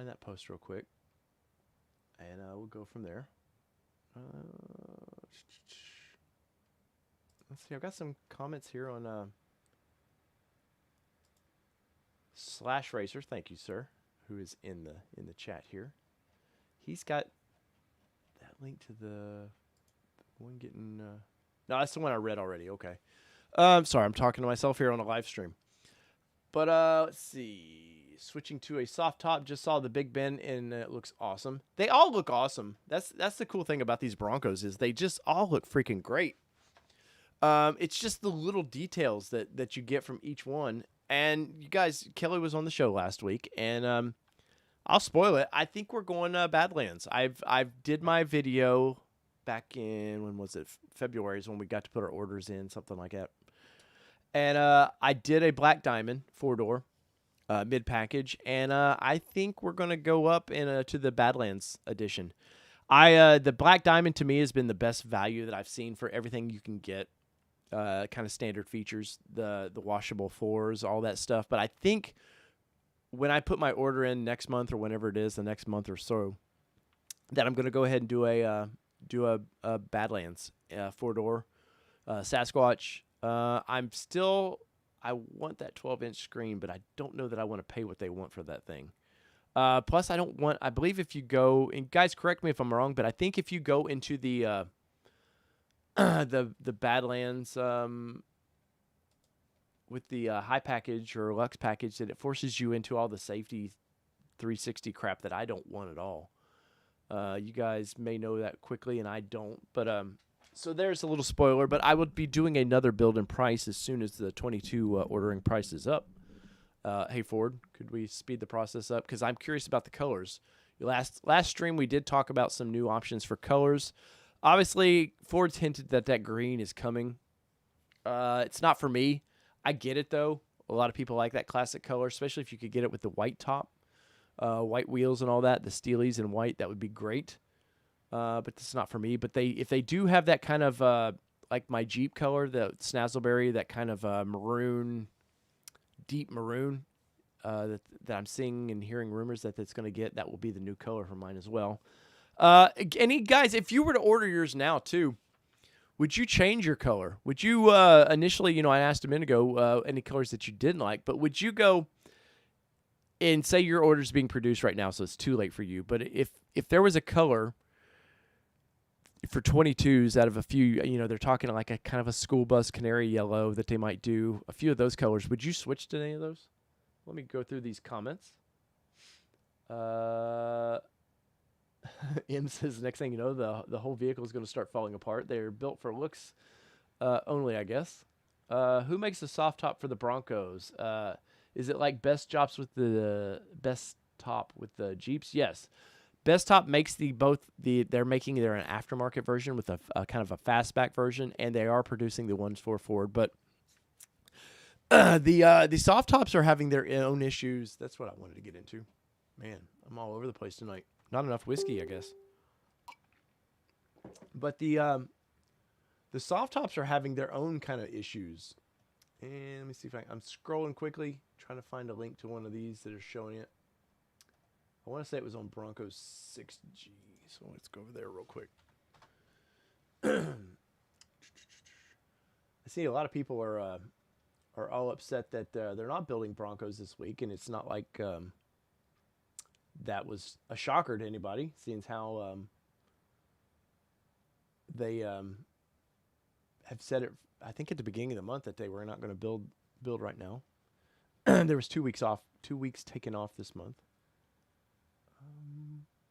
that post real quick. and we'll go from there. Let's see. I've got some comments here on Slash Racer. Thank you, sir, who is in the chat here. He's got that link to the one getting. No, that's the one I read already. Okay. Sorry, I'm talking to myself here on a live stream. But let's see. Switching to a soft top. Just saw the Big Ben, and it looks awesome. They all look awesome. That's the cool thing about these Broncos is they just all look freaking great. It's just the little details that you get from each one. And you guys, Kelly was on the show last week, and I'll spoil it. I think we're going Badlands. I've did my video back in, when was it? February is when we got to put our orders in, something like that. And I did a Black Diamond 4-door mid package, and I think we're gonna go up to the Badlands edition. The Black Diamond to me has been the best value that I've seen for everything you can get. Kind of standard features, the washable floors, all that stuff. But I think when I put my order in next month or whenever it is, the next month or so, that I'm gonna go ahead and do a Badlands 4-door Sasquatch. I want that 12-inch screen, but I don't know that I want to pay what they want for that thing. Plus, I believe if you go, and guys, correct me if I'm wrong, but I think if you go into the Badlands with the high package or Lux package, that it forces you into all the safety 360 crap that I don't want at all. You guys may know that quickly, and I don't, but so there's a little spoiler, but I would be doing another build and price as soon as the 22 ordering price is up. Hey, Ford, could we speed the process up? Because I'm curious about the colors. Last stream, we did talk about some new options for colors. Obviously, Ford's hinted that green is coming. It's not for me. I get it, though. A lot of people like that classic color, especially if you could get it with the white top, white wheels and all that, the Steelies in white. That would be great. But it's not for me. But if they do have that kind of like my Jeep color, the Snazzleberry, that kind of maroon, deep maroon that I'm seeing and hearing rumors that it's going to get, that will be the new color for mine as well. Any guys, if you were to order yours now too, would you change your color? Would you initially, I asked a minute ago any colors that you didn't like, but would you go and say your order's being produced right now, so it's too late for you, but if there was a color for 22s out of a few, they're talking like a kind of a school bus canary yellow that they might do, a few of those colors, would you switch to any of those? Let me go through these comments. M says, next thing you know, the whole vehicle is going to start falling apart. They're built for looks only, I guess. Who makes the soft top for the Broncos? Is it like Best Tops with the Best Top with the Jeeps? Yes. Best Top makes they're making an aftermarket version with a kind of a fastback version, and they are producing the ones for Ford. But the soft tops are having their own issues. That's what I wanted to get into. Man, I'm all over the place tonight. Not enough whiskey, I guess. But the soft tops are having their own kind of issues. And let me see if I'm scrolling quickly, trying to find a link to one of these that are showing it. I want to say it was on Bronco 6G, so let's go over there real quick. I see a lot of people are all upset that they're not building Broncos this week, and it's not like that was a shocker to anybody, seeing how they have said it, I think at the beginning of the month, that they were not going to build right now. There was 2 weeks taken off this month.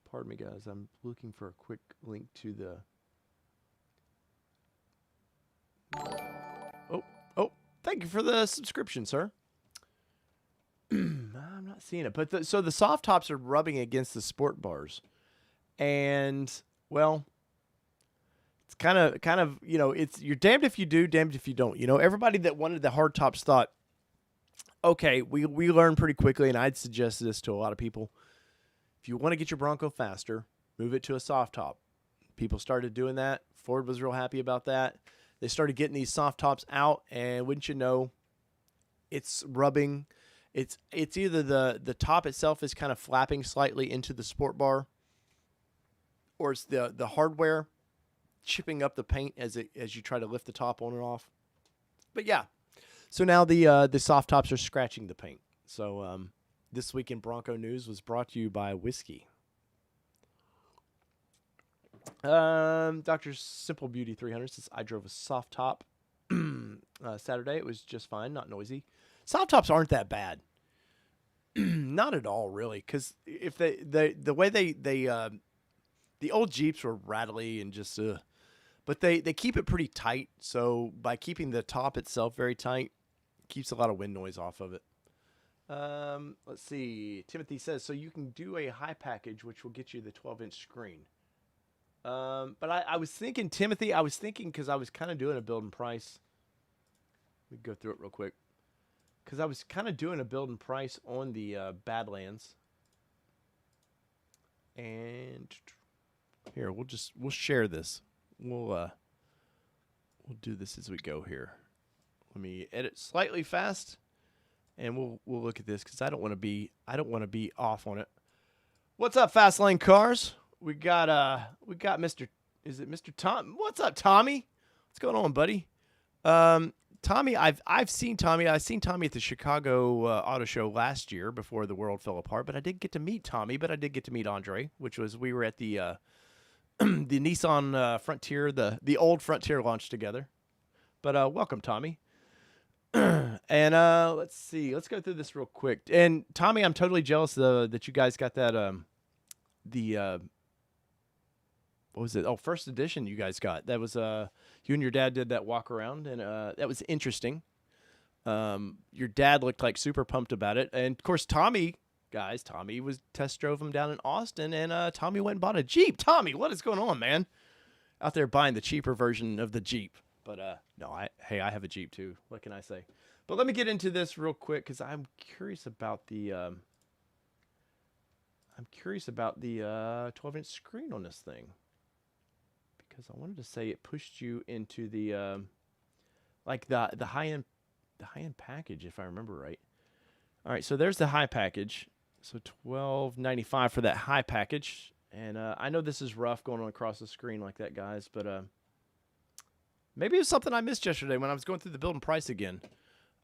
Pardon me, guys. I'm looking for a quick link to the... Oh, thank you for the subscription, sir. I'm not seeing it. But so the soft tops are rubbing against the sport bars. And, well, it's kind of, you're damned if you do, damned if you don't. Everybody that wanted the hard tops thought, okay, we learned pretty quickly, and I'd suggest this to a lot of people. If you want to get your Bronco faster, move it to a soft top. People started doing that. Ford was real happy about that. They started getting these soft tops out, and wouldn't you know, it's rubbing. It's either the top itself is kind of flapping slightly into the sport bar, or it's the hardware chipping up the paint as you try to lift the top on and off. But yeah, so now the soft tops are scratching the paint. So this week in Bronco news was brought to you by whiskey. Dr. Simple Beauty 300 says, I drove a soft top Saturday. It was just fine, not noisy. Soft tops aren't that bad. Not at all, really, because if the way they the old Jeeps were rattly and just but they keep it pretty tight. So by keeping the top itself very tight, it keeps a lot of wind noise off of it. Let's see. Timothy says, so you can do a high package, which will get you the 12-inch screen. But I was thinking, Timothy, because I was kind of doing a build and price. Let me go through it real quick. Because I was kind of doing a build and price on the Badlands. And here, we'll share this. We'll do this as we go here. Let me edit slightly fast, and we'll look at this because I don't want to be off on it. What's up, Fast Lane Cars? We got Mr. Is it Mr. Tom? What's up, Tommy? What's going on, buddy? Tommy, I've seen Tommy. I've seen Tommy at the Chicago Auto Show last year before the world fell apart. But I didn't get to meet Tommy. But I did get to meet Andre, we were at the the Nissan Frontier, the old Frontier launch together. But welcome, Tommy. And let's see. Let's go through this real quick. And Tommy, I'm totally jealous that you guys got that what was it? Oh, first edition you guys got. That was you and your dad did that walk around, and that was interesting. Your dad looked like super pumped about it. And of course Tommy was test drove him down in Austin, and Tommy went and bought a Jeep. Tommy, what is going on, man? Out there buying the cheaper version of the Jeep. But no, I have a Jeep too. What can I say? But let me get into this real quick because I'm curious about the 12-inch screen on this thing. Because I wanted to say it pushed you into the like the high-end package, if I remember right. All right, so there's the high package. So $12.95 for that high package. And I know this is rough going on across the screen like that, guys, but maybe it was something I missed yesterday when I was going through the build and price again.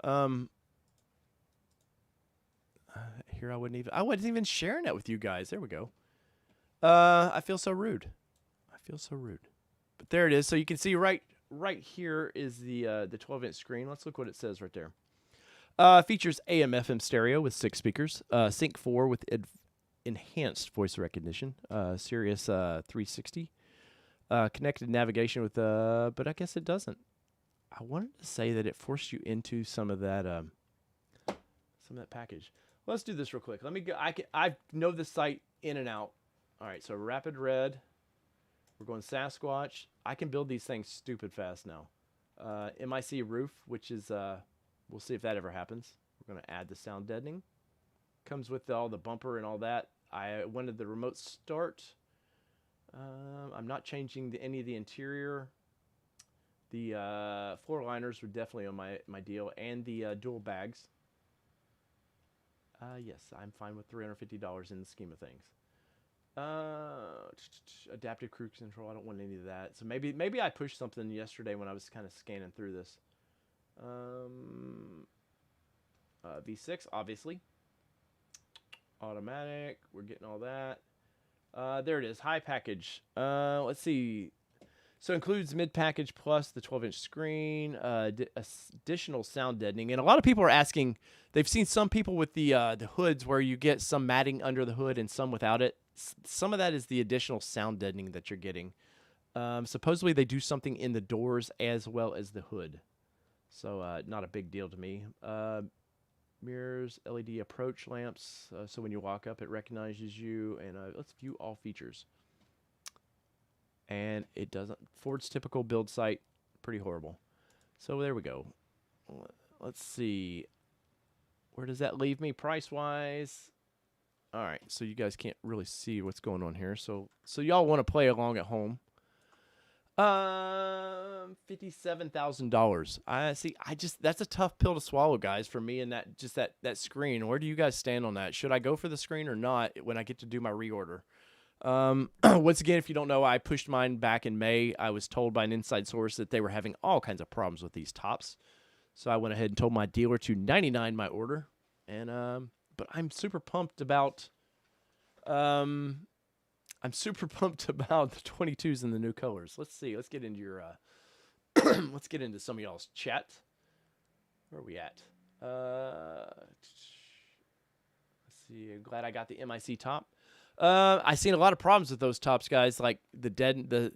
Here I wasn't even sharing that with you guys. There we go. I feel so rude. But there it is. So you can see right here is the 12-inch screen. Let's look what it says right there. Features AM/FM stereo with 6 speakers, Sync 4 with enhanced voice recognition, Sirius 360, connected navigation with but I guess it doesn't. I wanted to say that it forced you into some of that package. Let's do this real quick. Let me go. I know the site in and out. All right, so Rapid Red. We're going Sasquatch. I can build these things stupid fast now. MIC roof, which is, we'll see if that ever happens. We're going to add the sound deadening. Comes with all the bumper and all that. I wanted the remote start. I'm not changing any of the interior. The floor liners were definitely on my deal. And the dual bags. Yes, I'm fine with $350 in the scheme of things. Adaptive cruise control. I don't want any of that. So maybe I pushed something yesterday when I was kind of scanning through this. V6, obviously. Automatic. We're getting all that. There it is. High package. Let's see. So includes mid-package plus the 12-inch screen, additional sound deadening. And a lot of people are asking, they've seen some people with the hoods where you get some matting under the hood and some without it. Some of that is the additional sound deadening that you're getting. Supposedly they do something in the doors as well as the hood. So not a big deal to me. Mirrors, LED approach lamps. So when you walk up, it recognizes you. And let's view all features. And it doesn't. Ford's typical build site, pretty horrible. So there we go. Let's see. Where does that leave me price-wise? All right, so you guys can't really see what's going on here. So y'all want to play along at home. $57,000. I see. That's a tough pill to swallow, guys, for me and that screen. Where do you guys stand on that? Should I go for the screen or not when I get to do my reorder? Once again, if you don't know, I pushed mine back in May. I was told by an inside source that they were having all kinds of problems with these tops. So I went ahead and told my dealer to 99 my order. And but I'm super pumped about the 22s and the new colors. Let's see. Let's get into your let's get into some of y'all's chat. Where are we at? Let's see. I'm glad I got the MIC top. I've seen a lot of problems with those tops, guys, like the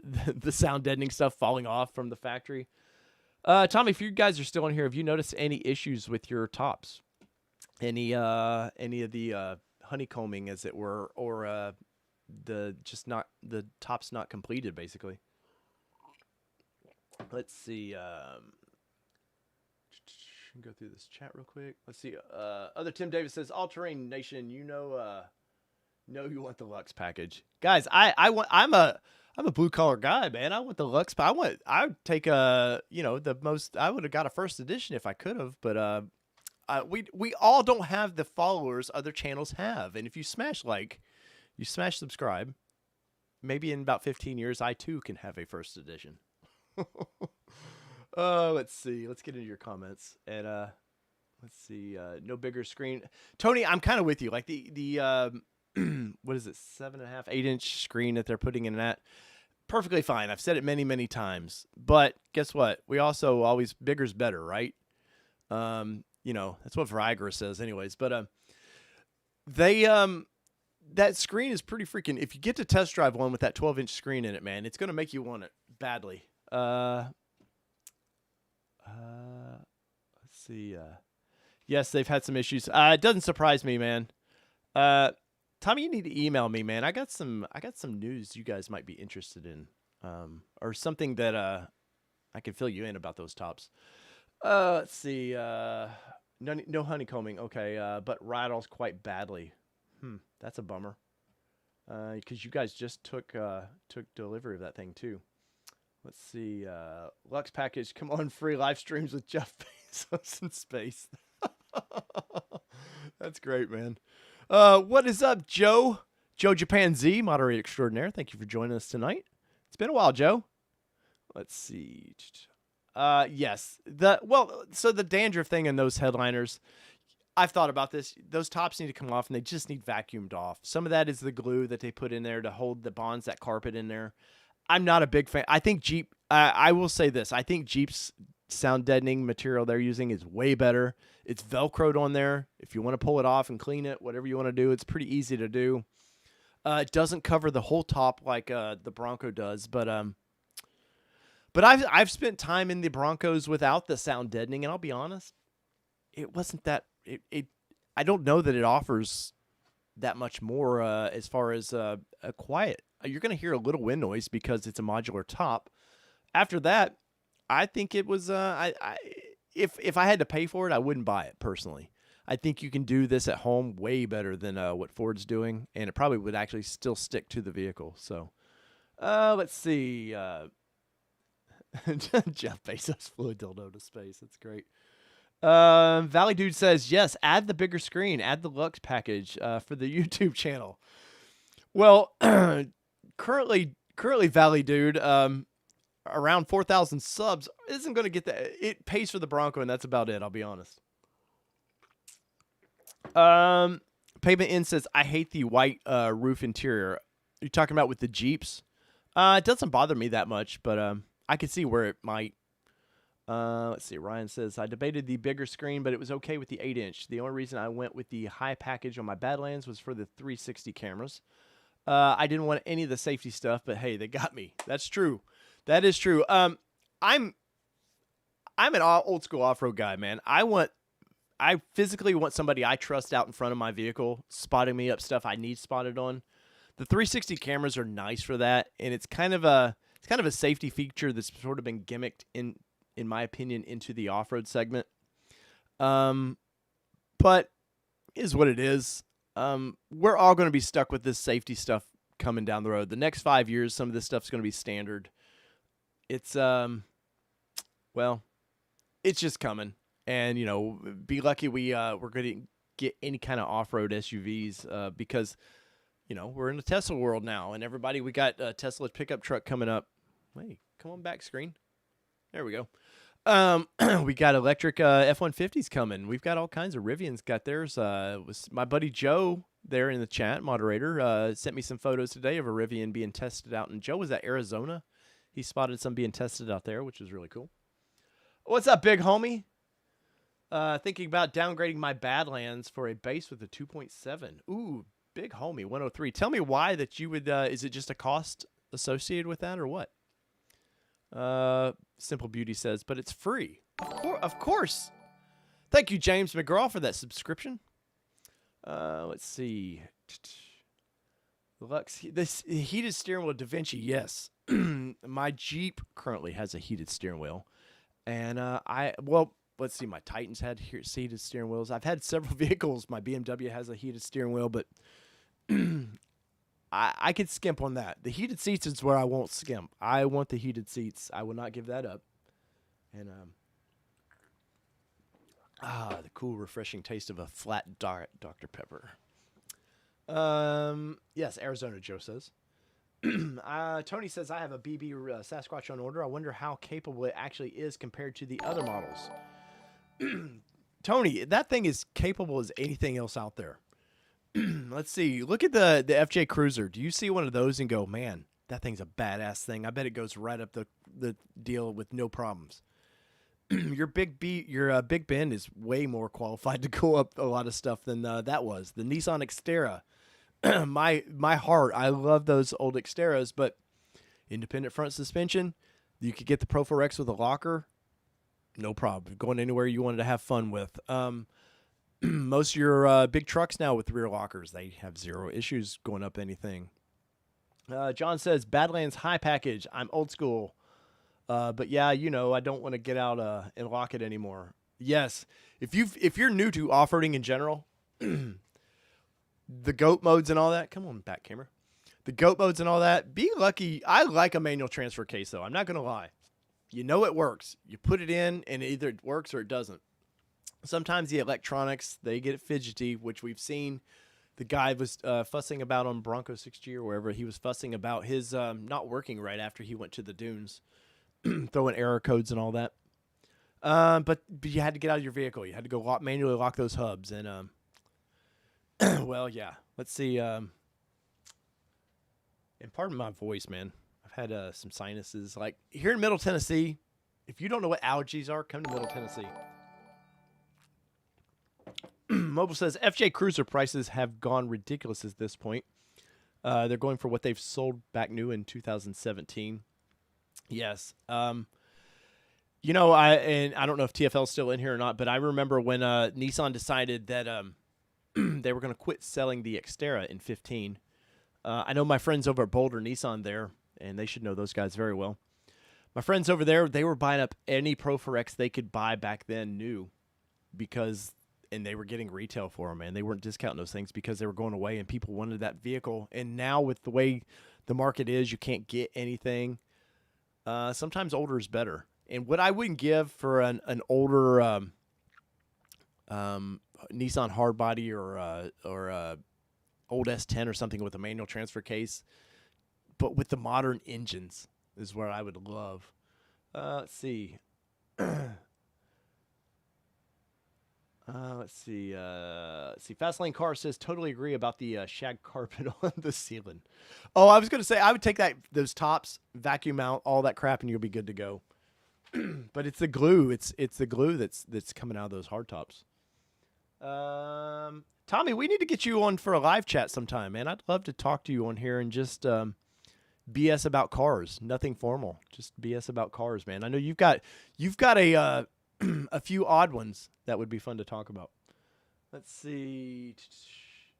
sound deadening stuff falling off from the factory. Tommy, if you guys are still in here, have you noticed any issues with your tops? Any of the honeycombing, as it were, or the tops not completed, basically? Let's see. Go through this chat real quick. Let's see. Other Tim Davis says, All Terrain Nation, you know you want the Lux package, guys. I'm a blue collar guy, man. I want the Lux. I would take the most. I would have got a first edition if I could have, but we all don't have the followers other channels have, and if you smash subscribe, maybe in about 15 years, I too can have a first edition. Let's see. Let's get into your comments. And let's see. No bigger screen. Tony, I'm kind of with you. Like the what is it, 7.5, 8-inch screen that they're putting in that. Perfectly fine. I've said it many, many times. But guess what? We also always bigger's better, right? That's what Viagra says anyways. But that screen is pretty freaking. If you get to test drive one with that 12-inch screen in it, man, it's gonna make you want it badly. Let's see. Yes, they've had some issues. It doesn't surprise me, man. Tommy, you need to email me, man. I got some news you guys might be interested in, or something that I can fill you in about those tops. Let's see. No honeycombing. Okay, but rattles quite badly. That's a bummer. Because you guys just took delivery of that thing too. Let's see. Lux package. Come on, free live streams with Jeff Bezos in space. That's great, man. What is up, Joe? Joe Japan Z, moderator extraordinaire. Thank you for joining us tonight. It's been a while, Joe. Let's see. Yes. So the dandruff thing in those headliners, I've thought about this. Those tops need to come off, and they just need vacuumed off. Some of that is the glue that they put in there to hold the bonds, that carpet in there. I'm not a big fan. I think Jeep, I will say this. I think Jeep's sound deadening material they're using is way better. It's Velcroed on there. If you want to pull it off and clean it, whatever you want to do, it's pretty easy to do. It doesn't cover the whole top like the Bronco does, but I've spent time in the Broncos without the sound deadening, and I'll be honest, it wasn't that. I don't know that it offers that much more as far as a quiet. You're going to hear a little wind noise because it's a modular top. After that, I think it was. If I had to pay for it, I wouldn't buy it personally. I think you can do this at home way better than what Ford's doing, and it probably would actually still stick to the vehicle. So, let's see. Jeff Bezos flew a dildo to space. That's great. Valley Dude says, yes, add the bigger screen, add the Lux package for the YouTube channel. Well, currently Valley Dude, around 4,000 subs isn't going to get that. It pays for the Bronco, and that's about it. I'll be honest. Pavement In says, I hate the white roof interior. You're talking about with the Jeeps? It doesn't bother me that much, but I can see where it might. Let's see. Ryan says, I debated the bigger screen, but it was okay with the 8-inch. The only reason I went with the high package on my Badlands was for the 360 cameras. I didn't want any of the safety stuff, but hey, they got me. That's true. That is true. I'm an old school off-road guy, man. I physically want somebody I trust out in front of my vehicle, spotting me up stuff I need spotted on. The 360 cameras are nice for that, and it's kind of a safety feature that's sort of been gimmicked in my opinion, into the off-road segment. But is what it is. We're all going to be stuck with this safety stuff coming down the road. The next 5 years, some of this stuff's going to be standard. It's, well, it's just coming. And, be lucky we're going to get any kind of off-road SUVs because, you know, we're in the Tesla world now, and everybody, we got a Tesla pickup truck coming up. Wait, come on back screen. There we go. We got electric F-150s coming. We've got all kinds of Rivians got theirs. Was my buddy Joe there in the chat, moderator, sent me some photos today of a Rivian being tested out. And Joe was at Arizona. He spotted some being tested out there, which was really cool. What's up, big homie? Thinking about downgrading my Badlands for a base with a 2.7. Ooh, big homie, 103. Tell me why that you would, is it just a cost associated with that or what? Simple Beauty says, but it's free. Of course. Thank you, James McGraw, for that subscription. Let's see. This heated steering wheel Da Vinci, yes. My Jeep currently has a heated steering wheel. And well, let's see, my Titans had heated steering wheels. I've had several vehicles. My BMW has a heated steering wheel, but I could skimp on that. The heated seats is where I won't skimp. I want the heated seats. I will not give that up. And the cool, refreshing taste of a flat Dr. Pepper. Yes, Arizona, Joe says. Tony says, I have a BB Sasquatch on order. I wonder how capable it actually is compared to the other models. Tony, that thing is capable as anything else out there. Let's see. Look at the FJ Cruiser. Do you see one of those and go, man, that thing's a badass thing. I bet it goes right up the deal with no problems. Your Big Ben is way more qualified to go up a lot of stuff than that was. The Nissan Xterra. my heart, I love those old Xterras, but independent front suspension, you could get the Pro 4X with a locker, no problem. Going anywhere you wanted to have fun with. Most of your big trucks now with rear lockers, they have zero issues going up anything. John says, Badlands high package. I'm old school. But yeah, you know, I don't want to get out and lock it anymore. Yes. If you're new to off-roading in general, the GOAT modes and all that. Come on, back camera. The GOAT modes and all that. Be lucky. I like a manual transfer case, though. I'm not going to lie. You know it works. You put it in, and either it works or it doesn't. Sometimes the electronics, they get fidgety, which we've seen. The guy was fussing about on Bronco 6G or wherever. He was fussing about his not working right after he went to the dunes, throwing error codes and all that. But you had to get out of your vehicle. You had to go manually lock those hubs. And, well, yeah. Let's see. And pardon my voice, man. I've had some sinuses. Like, here in Middle Tennessee, if you don't know what allergies are, come to Middle Tennessee. Mobile says, FJ Cruiser prices have gone ridiculous at this point. They're going for what they've sold back new in 2017. Yes. You know, I don't know if TFL's still in here or not, but I remember when Nissan decided that they were going to quit selling the Xterra in 15. I know my friends over at Boulder Nissan there, and they should know those guys very well. My friends over there, they were buying up any Pro 4X they could buy back then new and they were getting retail for them, man. They weren't discounting those things because they were going away and people wanted that vehicle. And now with the way the market is, you can't get anything. Sometimes older is better. And what I wouldn't give for an older Nissan hardbody or old S10 or something with a manual transfer case, but with the modern engines is where I would love. Let's see. Let's see. Fastlane Car says, totally agree about the shag carpet on the ceiling. Oh, I was going to say, I would take those tops, vacuum out, all that crap, and you'll be good to go. But it's the glue. It's the glue that's coming out of those hard tops. Tommy, we need to get you on for a live chat sometime, man. I'd love to talk to you on here and just BS about cars. Nothing formal, just BS about cars, man. I know you've got a a few odd ones that would be fun to talk about. Let's see.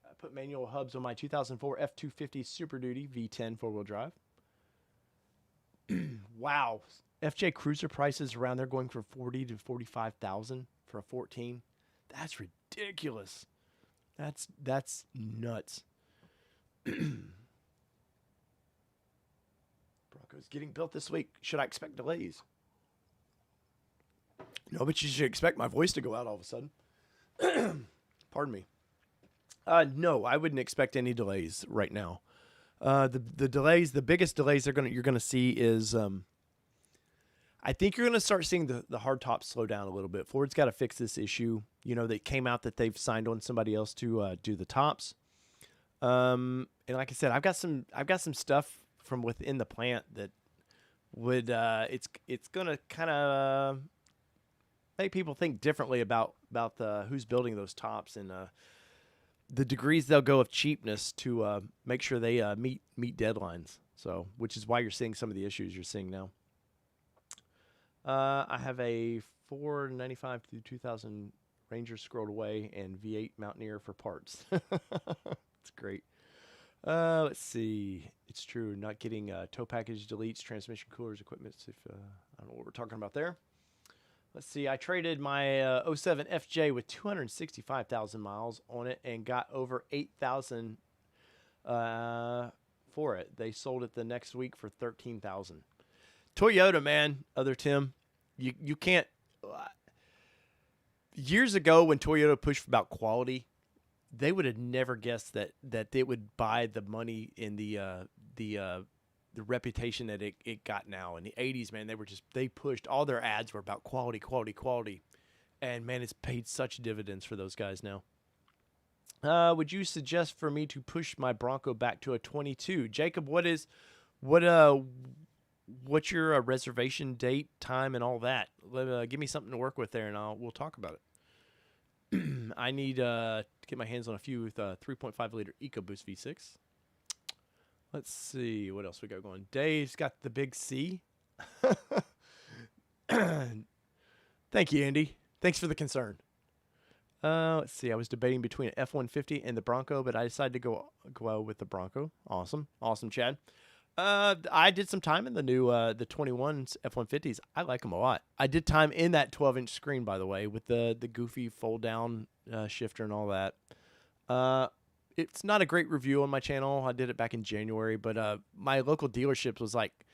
I put manual hubs on my 2004 F250 Super Duty V10 four-wheel drive. Wow. FJ Cruiser prices around there going for $40,000 to $45,000 for a 14. That's ridiculous. That's nuts. Bronco's getting built this week. Should I expect delays? No, but you should expect my voice to go out all of a sudden. Pardon me. No, I wouldn't expect any delays right now. The delays, the biggest delays you're gonna see is I think you're gonna start seeing the hard tops slow down a little bit. Ford's got to fix this issue. You know, they came out that they've signed on somebody else to do the tops. And like I said, I've got some stuff from within the plant that would it's gonna kind of make people think differently about who's building those tops and the degrees they'll go of cheapness to make sure they meet deadlines. So, which is why you're seeing some of the issues you're seeing now. I have a 495 through 2000 Ranger scrolled away and V8 Mountaineer for parts. It's great. Let's see. It's true. Not getting tow package deletes, transmission coolers, equipment. If I don't know what we're talking about there. Let's see. I traded my 07 FJ with 265,000 miles on it and got over 8,000 for it. They sold it the next week for 13,000. Toyota, man. Other Tim, you can't. Years ago, when Toyota pushed about quality, they would have never guessed that they would buy the money in the reputation that it got now. In the 80s, man, they pushed, all their ads were about quality, quality, quality. And man, it's paid such dividends for those guys now. Would you suggest for me to push my Bronco back to a 22? Jacob, what's your reservation date, time, and all that? Give me something to work with there, and we'll talk about it. I need to get my hands on a few with 3.5 liter EcoBoost V6. Let's see what else we got going. Dave's got the big C. Thank you, Andy. Thanks for the concern. Let's see. I was debating between an F-150 and the Bronco, but I decided to go with the Bronco. Awesome, Chad. I did some time in the new the 21s F-150s. I like them a lot. I did time in that 12-inch screen, by the way, with the goofy fold-down shifter and all that. It's not a great review on my channel. I did it back in January, but my local dealership was like,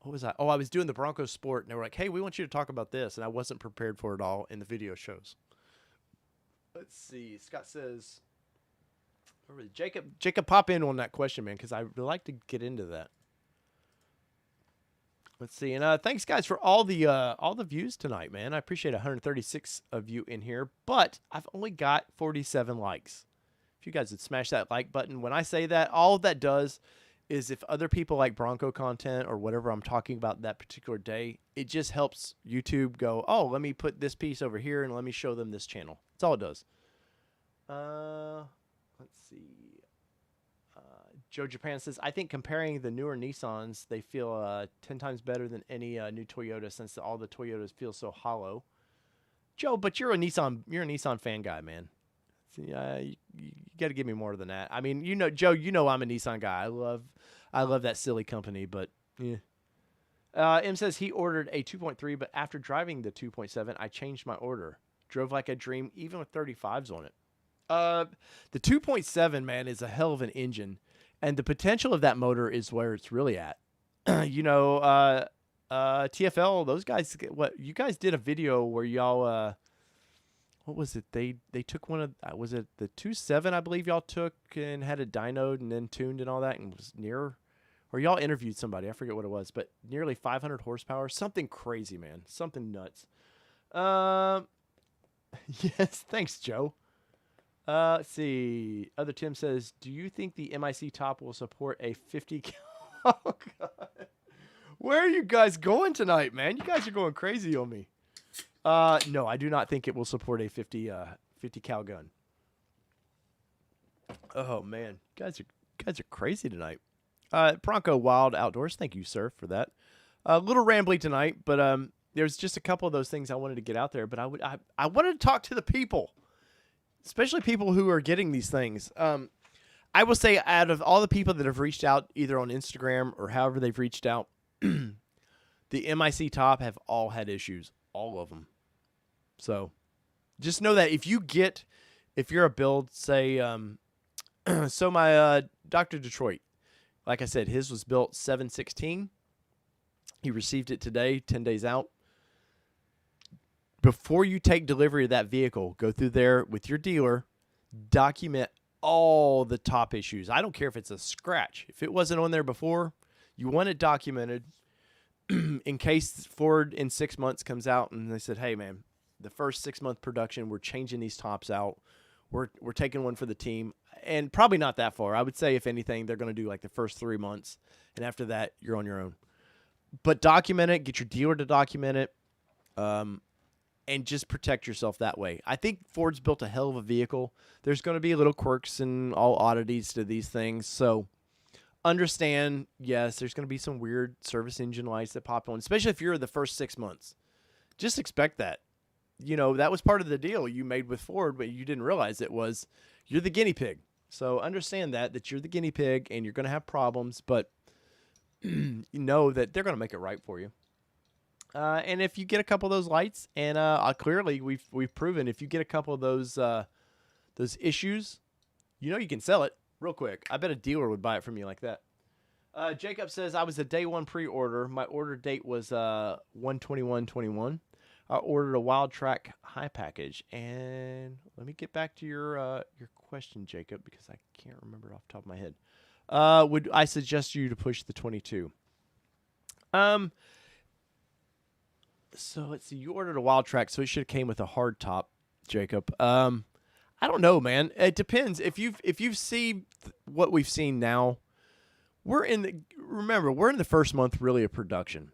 what was I? Oh, I was doing the Bronco Sport, and they were like, hey, we want you to talk about this, and I wasn't prepared for it all in the video shows. Let's see. Scott says, Jacob, pop in on that question, man, because I would like to get into that. Let's see, and thanks guys for all the views tonight, man. I appreciate 136 of you in here, but I've only got 47 likes. If you guys would smash that like button. When I say that, all that does is if other people like Bronco content or whatever I'm talking about that particular day, it just helps YouTube go, oh, let me put this piece over here and let me show them this channel. That's all it does. Let's see. Joe Japan says, I think comparing the newer Nissans, they feel 10 times better than any new Toyota since all the Toyotas feel so hollow. Joe, but you're a Nissan fan guy, man. So, you got to give me more than that. I mean, Joe, I'm a Nissan guy. I love that silly company, but yeah. M says he ordered a 2.3, but after driving the 2.7, I changed my order. Drove like a dream, even with 35s on it. The 2.7, man, is a hell of an engine. And the potential of that motor is where it's really at. TFL, those guys, you guys did a video where y'all, what was it? They took one of, was it the 2.7, I believe y'all took and had a dynoed and then tuned and all that and was near, or y'all interviewed somebody, I forget what it was, but nearly 500 horsepower, something crazy, man, something nuts. Yes, thanks, Joe. Let's see. Other Tim says, do you think the MIC top will support a 50 cal? Oh, God. Where are you guys going tonight, man? You guys are going crazy on me. No, I do not think it will support a 50 cal gun. Oh, man. You guys are crazy tonight. Bronco Wild Outdoors, thank you, sir, for that. A little rambly tonight, but there's just a couple of those things I wanted to get out there. But I wanted to talk to the people. Especially people who are getting these things. I will say out of all the people that have reached out either on Instagram or however they've reached out, the MIC top have all had issues. All of them. So just know that if you're a build, say, so my Dr. Detroit, like I said, his was built 7/16. He received it today, 10 days out. Before you take delivery of that vehicle, go through there with your dealer, document all the top issues. I don't care if it's a scratch. If it wasn't on there before, you want it documented in case Ford in 6 months comes out and they said, hey, man, the first 6-month production, we're changing these tops out. We're taking one for the team. And probably not that far. I would say, if anything, they're going to do like the first 3 months. And after that, you're on your own. But document it. Get your dealer to document it. And just protect yourself that way. I think Ford's built a hell of a vehicle. There's going to be little quirks and all oddities to these things. So understand, yes, there's going to be some weird service engine lights that pop on, especially if you're the first 6 months. Just expect that. You know, that was part of the deal you made with Ford, but you didn't realize it was you're the guinea pig. So understand that you're the guinea pig and you're going to have problems, but you know that they're going to make it right for you. And if you get a couple of those lights, and clearly we've proven if you get a couple of those issues, you know you can sell it real quick. I bet a dealer would buy it from you like that. Jacob says, I was a day one pre-order. My order date was 1/21/21. I ordered a Wild Track high package. And let me get back to your question, Jacob, because I can't remember off the top of my head. Would I suggest you to push the 22? So let's see. You ordered a Wild Track, so it should have came with a hard top, Jacob. I don't know, man. It depends. If you've seen what we've seen now, we're in the first month really of production.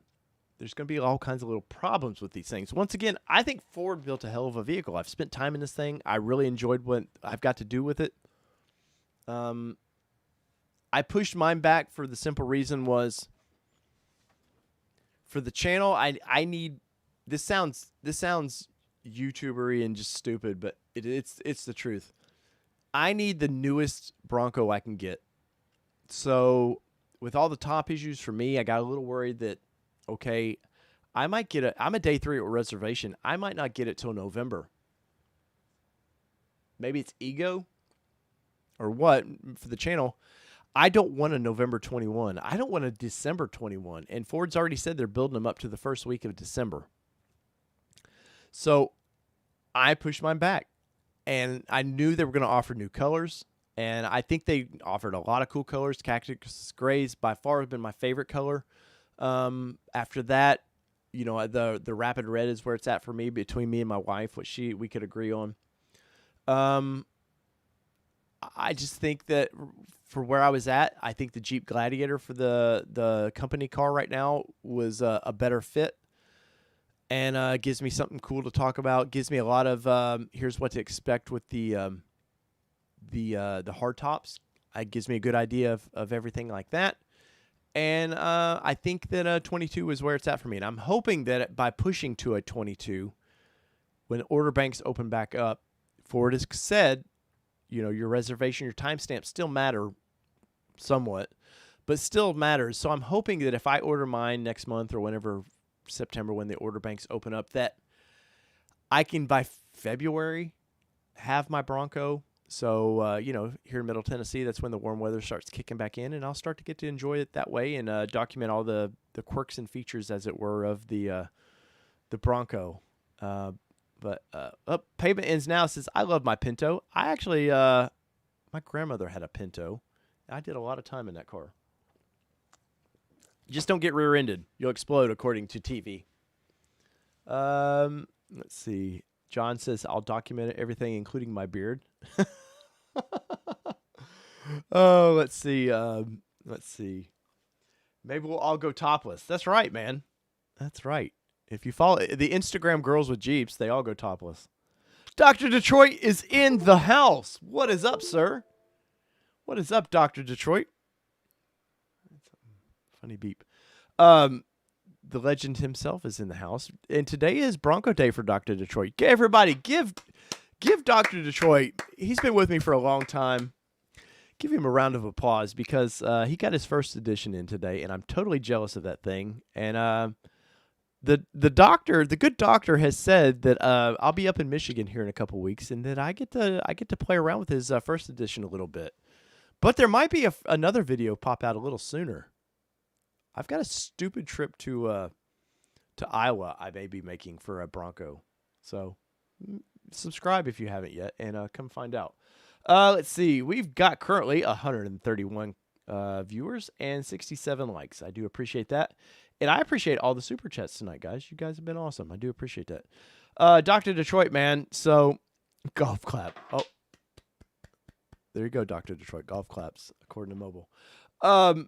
There's going to be all kinds of little problems with these things. Once again, I think Ford built a hell of a vehicle. I've spent time in this thing. I really enjoyed what I've got to do with it. I pushed mine back for the simple reason was for the channel. I need. This sounds YouTubery and just stupid, but it's the truth. I need the newest Bronco I can get. So with all the top issues for me, I got a little worried that, okay, I might get I'm a day 3 reservation. I might not get it till November. Maybe it's ego or what for the channel. I don't want a November 21. I don't want a December 21. And Ford's already said they're building them up to the first week of December. So I pushed mine back. And I knew they were going to offer new colors. And I think they offered a lot of cool colors. Cactus Gray's by far has been my favorite color. After that, you know, the Rapid Red is where it's at for me, between me and my wife, what we could agree on. I just think that for where I was at, I think the Jeep Gladiator for the company car right now was a better fit, and gives me something cool to talk about. Gives me a lot of here's what to expect with the hard tops. It gives me a good idea of everything like that. And I think that a 22 is where it's at for me. And I'm hoping that by pushing to a 22, when order banks open back up, Ford has said, you know, your reservation, your timestamp still matter somewhat, but still matters. So I'm hoping that if I order mine next month or whenever September, when the order banks open up, that I can by February have my Bronco. So, you know, here in Middle Tennessee, that's when the warm weather starts kicking back in, and I'll start to get to enjoy it that way and document all the quirks and features, as it were, of the Bronco. Pavement Ends Now says, I love my Pinto. I actually, my grandmother had a Pinto. I did a lot of time in that car. Just don't get rear-ended. You'll explode, according to TV. Let's see. John says, I'll document everything, including my beard. Oh, let's see. Let's see. Maybe we'll all go topless. That's right, man. That's right. If you follow the Instagram girls with Jeeps, they all go topless. Dr. Detroit is in the house. What is up, sir? What is up, Dr. Detroit? Funny beep. The legend himself is in the house, and today is Bronco Day for Dr. Detroit. Everybody, give Dr. Detroit. He's been with me for a long time. Give him a round of applause because he got his first edition in today, and I'm totally jealous of that thing. And the good doctor has said that I'll be up in Michigan here in a couple weeks, and that I get to play around with his first edition a little bit. But there might be another video pop out a little sooner. I've got a stupid trip to Iowa I may be making for a Bronco. So subscribe if you haven't yet, and come find out. Let's see. We've got currently 131 viewers and 67 likes. I do appreciate that. And I appreciate all the super chats tonight, guys. You guys have been awesome. I do appreciate that. Dr. Detroit, man. So, golf clap. Oh, there you go, Dr. Detroit. Golf claps, according to Mobile. I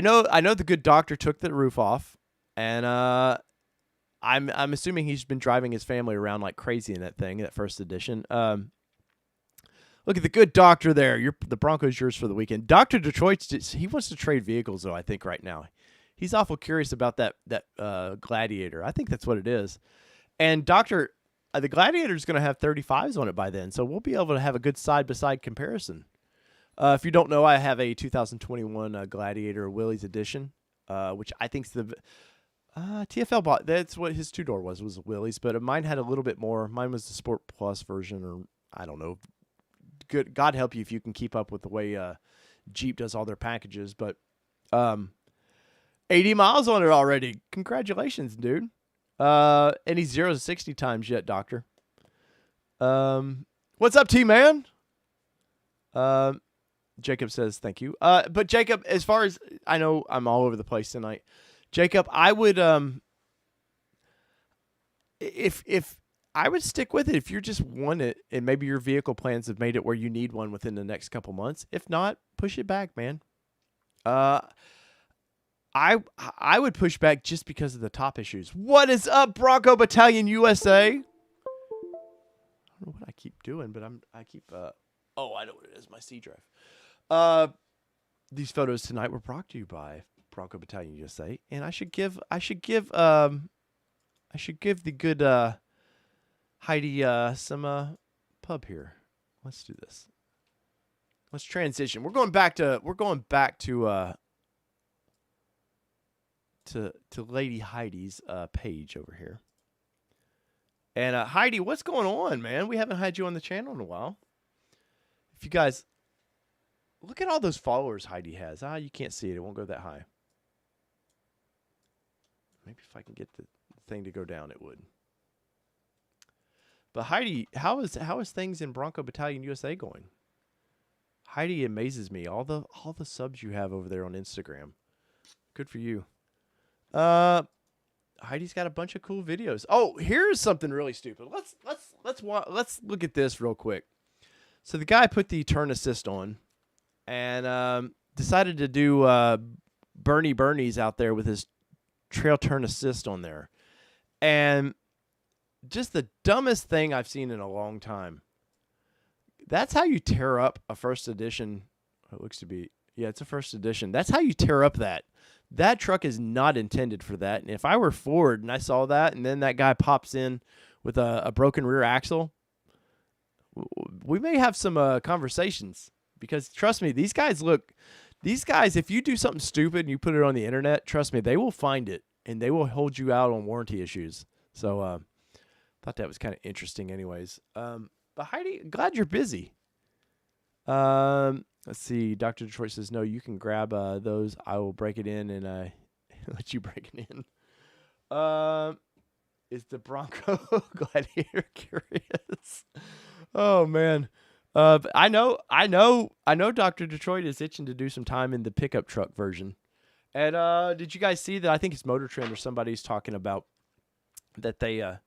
know the good doctor took the roof off, and I'm assuming he's been driving his family around like crazy in that thing, that first edition. Look at the good doctor there. The Bronco's yours for the weekend. Dr. Detroit, he wants to trade vehicles, though, I think, right now. He's awful curious about that Gladiator. I think that's what it is. And the Gladiator's going to have 35s on it by then, so we'll be able to have a good side-by-side comparison. If you don't know, I have a 2021 Gladiator Willys edition, which I think's the TFL bought. That's what his two-door was Willys, but mine had a little bit more. Mine was the Sport Plus version, or I don't know. Good, God help you if you can keep up with the way Jeep does all their packages. But 80 miles on it already. Congratulations, dude. Any 0 to 60 times yet, Doctor? What's up, T-Man? Jacob says thank you. But Jacob, as far as I know, I'm all over the place tonight. Jacob, I would if I would stick with it if you just want it, and maybe your vehicle plans have made it where you need one within the next couple months. If not, push it back, man. I would push back just because of the top issues. What is up, Bronco Battalion USA? I don't know what I keep doing, but I keep oh, I know what it is, my C drive. These photos tonight were brought to you by Bronco Battalion USA, and I should give the good Heidi some pub here. Let's do this. Let's transition. We're going back to Lady Heidi's page over here. And Heidi, what's going on, man? We haven't had you on the channel in a while. If you guys look at all those followers Heidi has. You can't see it. It won't go that high. Maybe if I can get the thing to go down, it would. But Heidi, how is things in Bronco Battalion USA going? Heidi amazes me. All the subs you have over there on Instagram. Good for you. Heidi's got a bunch of cool videos. Oh, here's something really stupid. Let's look at this real quick. So the guy put the turn assist on, and decided to do Bernie's out there with his trail turn assist on there, and just the dumbest thing I've seen in a long time. That's how you tear up a first edition. It looks to be, yeah, it's a first edition. That's how you tear up that. That truck is not intended for that. And if I were Ford and I saw that, and then that guy pops in with a broken rear axle, we may have some conversations. Because trust me, these guys, if you do something stupid and you put it on the internet, trust me, they will find it and they will hold you out on warranty issues. So, thought that was kind of interesting anyways. But Heidi, glad you're busy. Let's see. Dr. Detroit says, no, you can grab those. I will break it in and let you break it in. Is the Bronco Gladiator curious? Oh, man. I know Dr. Detroit is itching to do some time in the pickup truck version. And did you guys see that? I think it's Motor Trend or somebody's talking about that they're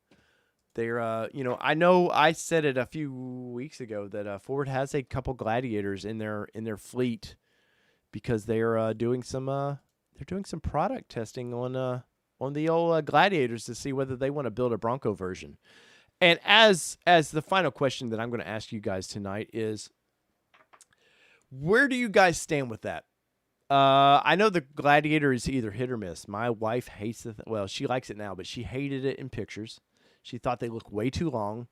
I know I said it a few weeks ago that Ford has a couple Gladiators in their fleet because they're doing some product testing on the old Gladiators to see whether they want to build a Bronco version. And as the final question that I'm going to ask you guys tonight is, where do you guys stand with that? I know the Gladiator is either hit or miss. My wife hates it. Well, she likes it now, but she hated it in pictures. She thought they look way too long.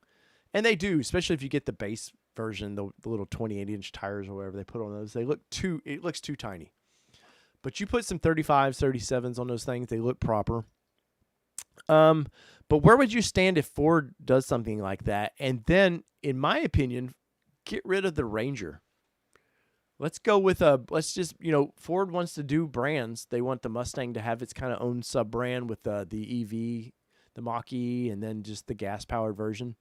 And they do, especially if you get the base version, the little 28-inch tires or whatever they put on those. It looks too tiny. But you put some 35s, 37s on those things, they look proper. But where would you stand if Ford does something like that? And then, in my opinion, get rid of the Ranger. Let's go with Ford wants to do brands. They want the Mustang to have its kind of own sub-brand with the EV, the Mach-E, and then just the gas-powered version.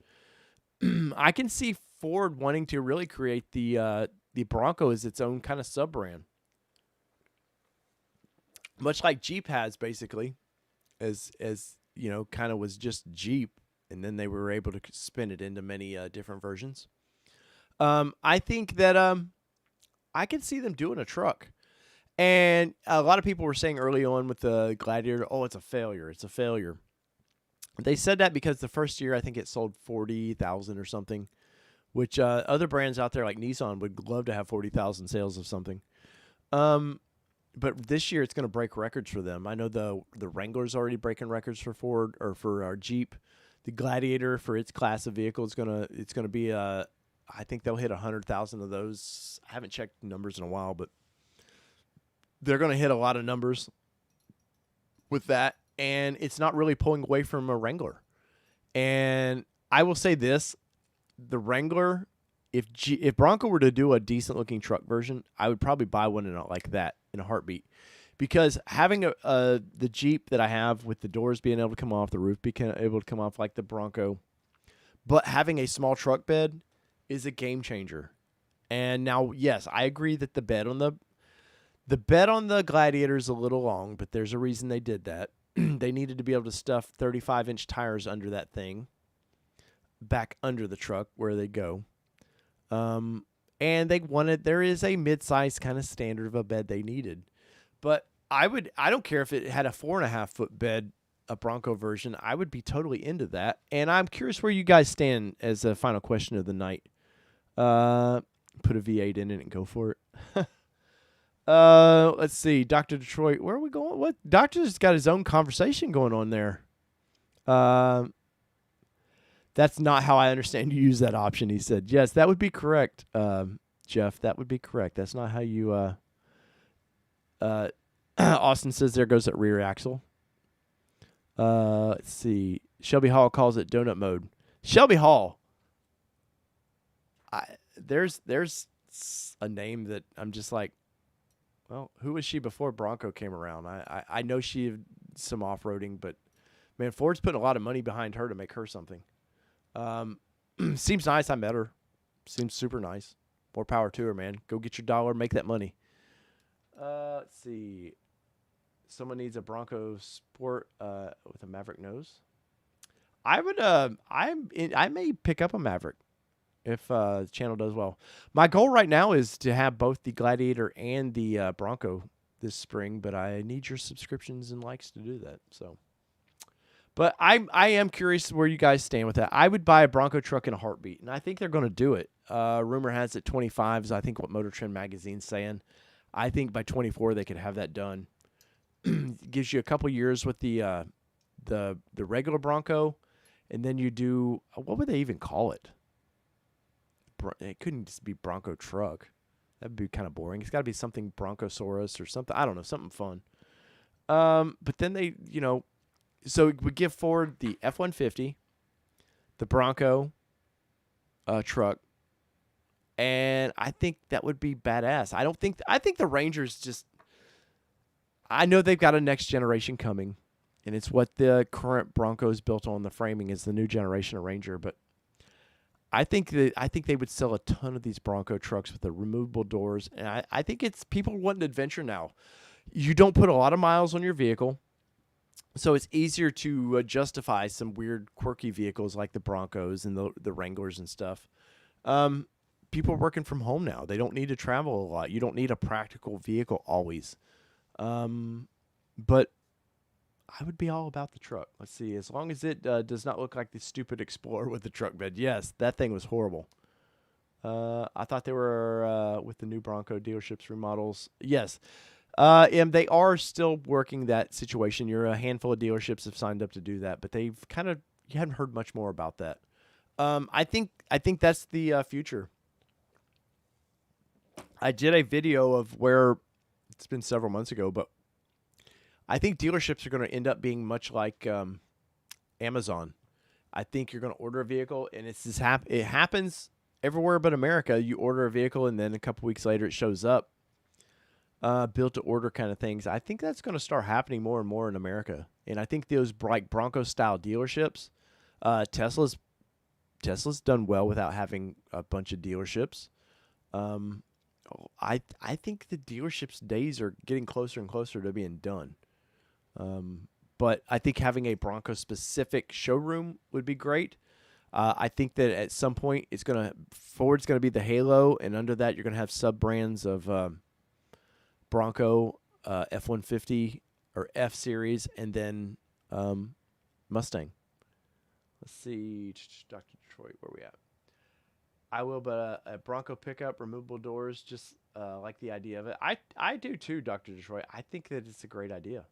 I can see Ford wanting to really create the Bronco as its own kind of sub brand, much like Jeep has basically, as you know, kind of was just Jeep, and then they were able to spin it into many different versions. I think that I can see them doing a truck. And a lot of people were saying early on with the Gladiator, oh, it's a failure. It's a failure. They said that because the first year, I think it sold 40,000 or something, which other brands out there like Nissan would love to have 40,000 sales of something. But this year, it's going to break records for them. I know the Wrangler's already breaking records for Ford or for our Jeep. The Gladiator for its class of vehicle it's gonna be I think they'll hit 100,000 of those. I haven't checked numbers in a while, but they're going to hit a lot of numbers with that, and it's not really pulling away from a Wrangler. And I will say this, the Wrangler, if Bronco were to do a decent-looking truck version, I would probably buy one like that in a heartbeat. Because having the Jeep that I have with the doors being able to come off, the roof being able to come off like the Bronco, but having a small truck bed is a game changer. And now, yes, I agree that the bed on the Gladiator is a little long, but there's a reason they did that. They needed to be able to stuff 35-inch tires under that thing, back under the truck where they go. And there is a mid-sized kind of standard of a bed they needed. But I don't care if it had a 4.5-foot bed, a Bronco version. I would be totally into that. And I'm curious where you guys stand as a final question of the night. Put a V8 in it and go for it. Let's see. Dr. Detroit, where are we going? What? Doctor's got his own conversation going on there. That's not how I understand you use that option, he said. Yes, that would be correct, Jeff. That would be correct. That's not how you... Austin says there goes that rear axle. Let's see. Shelby Hall calls it donut mode. Shelby Hall. There's a name that I'm just like, well, who was she before Bronco came around? I know she had some off-roading, but, man, Ford's putting a lot of money behind her to make her something. Seems nice. I met her. Seems super nice. More power to her, man. Go get your dollar. Make that money. Let's see. Someone needs a Bronco Sport with a Maverick nose. I would. I may pick up a Maverick if the channel does well. My goal right now is to have both the Gladiator and the Bronco this spring, but I need your subscriptions and likes to do that. So, but I am curious where you guys stand with that. I would buy a Bronco truck in a heartbeat, and I think they're going to do it. Rumor has it 25 is I think what Motor Trend Magazine's saying. I think by 24 they could have that done. Gives you a couple years with the regular Bronco, and then you do what would they even call it? It couldn't just be Bronco truck. That'd be kind of boring. It's got to be something Broncosaurus or something. I don't know, something fun. But then they, so it would give Ford the F-150, the Bronco truck, and I think that would be badass. I think the Ranger's just. I know they've got a next generation coming, and it's what the current Bronco is built on. The framing is the new generation of Ranger, but I think they would sell a ton of these Bronco trucks with the removable doors, and I think it's people wanting adventure now. You don't put a lot of miles on your vehicle, so it's easier to justify some weird, quirky vehicles like the Broncos and the Wranglers and stuff. People are working from home now. They don't need to travel a lot. You don't need a practical vehicle always. But I would be all about the truck. Let's see. As long as it does not look like the stupid Explorer with the truck bed. Yes, that thing was horrible. I thought they were with the new Bronco dealerships remodels. Yes. And they are still working that situation. A handful of dealerships have signed up to do that, but you haven't heard much more about that. I think that's the future. I did a video of where it's been several months ago, but I think dealerships are going to end up being much like Amazon. I think you're going to order a vehicle, and it happens everywhere but America. You order a vehicle, and then a couple weeks later it shows up. Built to order kind of things. I think that's going to start happening more and more in America. And I think those like Bronco style dealerships, Tesla's Tesla's done well without having a bunch of dealerships. I think the dealerships' days are getting closer and closer to being done. But I think having a Bronco specific showroom would be great. I think that at some point Ford's gonna be the halo, and under that you're gonna have sub brands of Bronco, F-150 or F Series, and then Mustang. Let's see, Dr. Detroit, where we at? I will, but a Bronco pickup, removable doors, just like the idea of it. I do too, Dr. Detroit. I think that it's a great idea.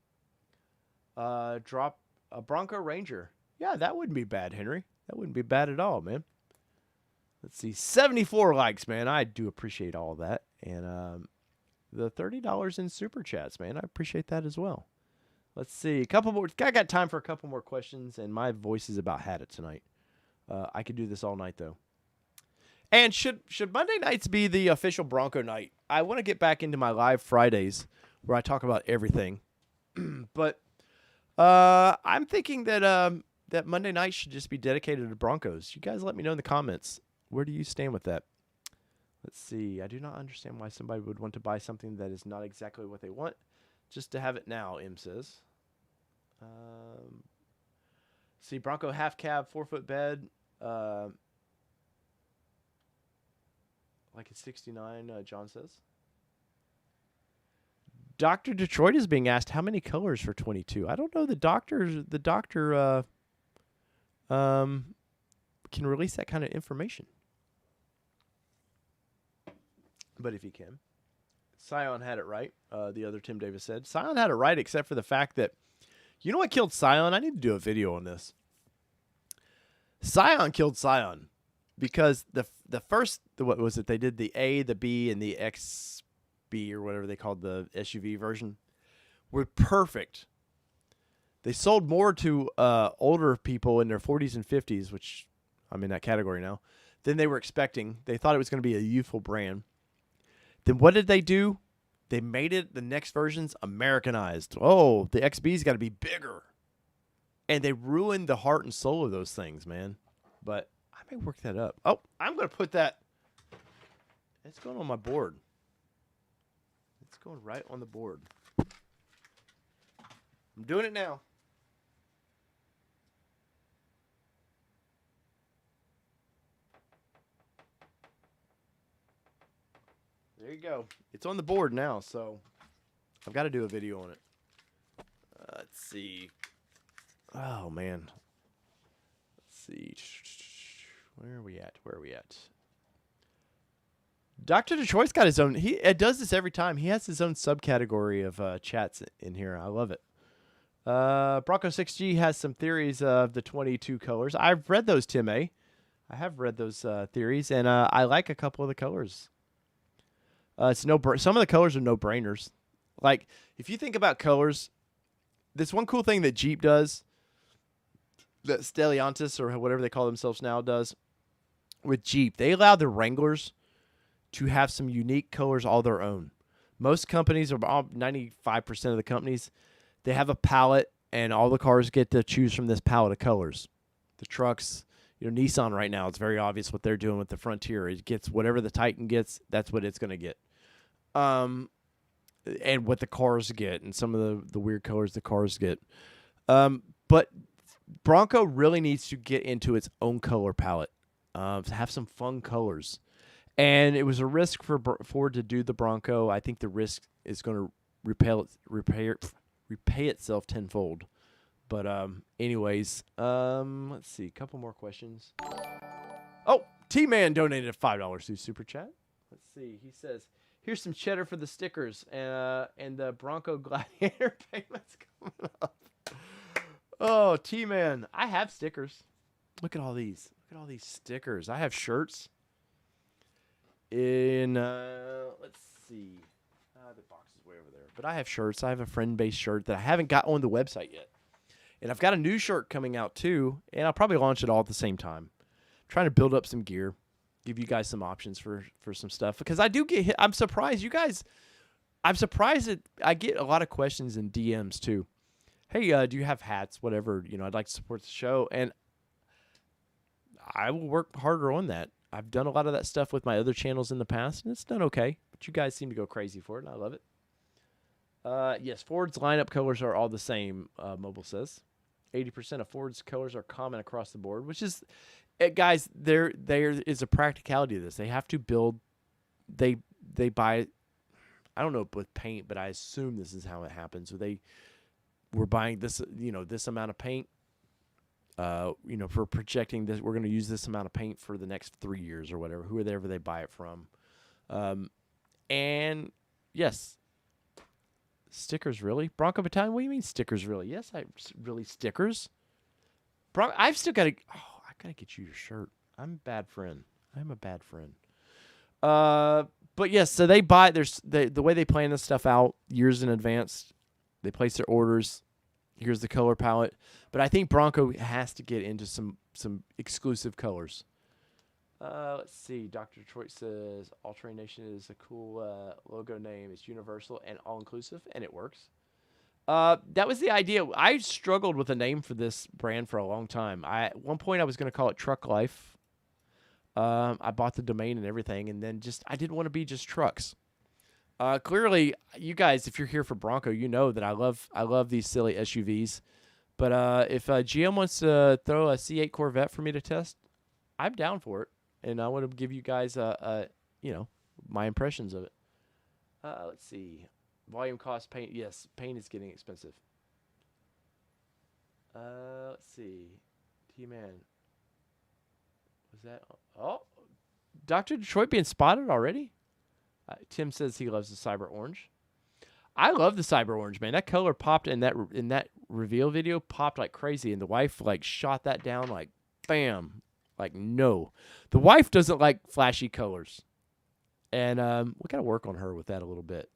Drop a Bronco Ranger. Yeah, that wouldn't be bad, Henry. That wouldn't be bad at all, man. Let's see, 74 likes, man. I do appreciate all of that. And the $30 in Super Chats, man. I appreciate that as well. Let's see, a couple more. I got time for a couple more questions, and my voice is about had it tonight. I could do this all night, though. And should Monday nights be the official Bronco night? I want to get back into my live Fridays where I talk about everything. But I'm thinking that that Monday night should just be dedicated to Broncos. You guys let me know in the comments. Where do you stand with that? Let's see. I do not understand why somebody would want to buy something that is not exactly what they want just to have it now, M says. See, Bronco half cab, 4-foot bed. Like it's 69, John says. Dr. Detroit is being asked how many colors for 22. I don't know. The doctor can release that kind of information. But if he can. Scion had it right. The other Tim Davis said. Scion had it right, except for the fact that, you know what killed Scion? I need to do a video on this. Scion killed Scion because the first, what was it? They did the A, the B, and the XB or whatever they called the SUV version were perfect. They sold more to older people in their 40s and 50s, which I'm in that category now, than they were expecting. They thought it was going to be a youthful brand. Then what did they do? They made it, the next versions, Americanized. Oh, the XB's got to be bigger. And they ruined the heart and soul of those things, man. But I may work that up. Oh, I'm going to put that. It's going on my board. It's going right on the board. I'm doing it now. There you go. It's on the board now, so I've got to do a video on it. Let's see. Oh, man. Let's see. Where are we at? Dr. Detroit's got his own. He does this every time. He has his own subcategory of chats in here. I love it. Bronco 6G has some theories of the 22 colors. I've read those, Tim A. I have read those theories, and I like a couple of the colors. Some of the colors are no-brainers. Like, if you think about colors, this one cool thing that Jeep does, that Stellantis or whatever they call themselves now does, with Jeep, they allow the Wranglers to have some unique colors all their own. Most companies, or 95% of the companies, they have a palette, and all the cars get to choose from this palette of colors. The trucks, Nissan right now, it's very obvious what they're doing with the Frontier. It gets whatever the Titan gets, that's what it's going to get. And what the cars get, and some of the weird colors the cars get. But Bronco really needs to get into its own color palette, to have some fun colors. And it was a risk for Ford to do the Bronco. I think the risk is going to repay itself tenfold. But anyways, let's see, a couple more questions. Oh, T-Man donated $5 through Super Chat. Let's see. He says, here's some cheddar for the stickers and the Bronco Gladiator payments coming up. Oh, T-Man, I have stickers. Look at all these. Look at all these stickers. I have shirts. Let's see. The box is way over there. But I have shirts. I have a friend-based shirt that I haven't got on the website yet. And I've got a new shirt coming out too, and I'll probably launch it all at the same time. I'm trying to build up some gear, give you guys some options for some stuff, because I do get hit. I'm surprised you guys. I'm surprised that I get a lot of questions in DMs too. Hey, do you have hats? Whatever, I'd like to support the show, and I will work harder on that. I've done a lot of that stuff with my other channels in the past, and it's done okay. But you guys seem to go crazy for it, and I love it. Yes, Ford's lineup colors are all the same, Mobile says. 80% of Ford's colors are common across the board, which is, guys, there is a practicality to this. They have to build, they buy, I don't know with paint, but I assume this is how it happens. So we're buying this, this amount of paint, for projecting this, we're going to use this amount of paint for the next 3 years or whatever, whoever they buy it from. And yes, stickers, really? Bronco Battalion, what do you mean stickers, really? Yes, really stickers. I've still got to, I got to get you your shirt. I'm a bad friend. I'm a bad friend. But yes, so they buy, the way they plan this stuff out years in advance, they place their orders. Here's the color palette. But I think Bronco has to get into some exclusive colors. Let's see. Dr. Detroit says All Terrain Nation is a cool logo name. It's universal and all-inclusive, and it works. That was the idea. I struggled with a name for this brand for a long time. At one point, I was going to call it Truck Life. I bought the domain and everything, and then I didn't want to be just trucks. Clearly, you guys, if you're here for Bronco, you know that I love these silly SUVs. But if GM wants to throw a C8 Corvette for me to test, I'm down for it. And I want to give you guys, my impressions of it. Let's see. Volume cost paint. Yes, paint is getting expensive. Let's see. T-Man. Was that? Oh, Dr. Detroit being spotted already? Tim says he loves the Cyber Orange. I love the Cyber Orange, man. That color popped in that reveal video, popped like crazy, and the wife shot that down like bam. Like, no. The wife doesn't like flashy colors. And we got to work on her with that a little bit.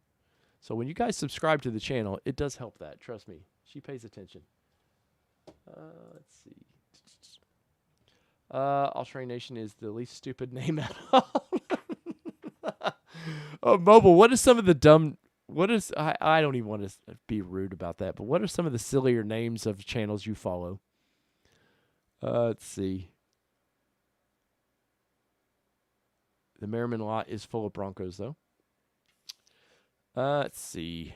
So when you guys subscribe to the channel, it does help that. Trust me. She pays attention. Let's see. All Terrain Nation is the least stupid name at all. Oh, Mobile, what is some of the dumb... I don't even want to be rude about that, but what are some of the sillier names of channels you follow? Let's see. The Merriman lot is full of Broncos, though. Let's see.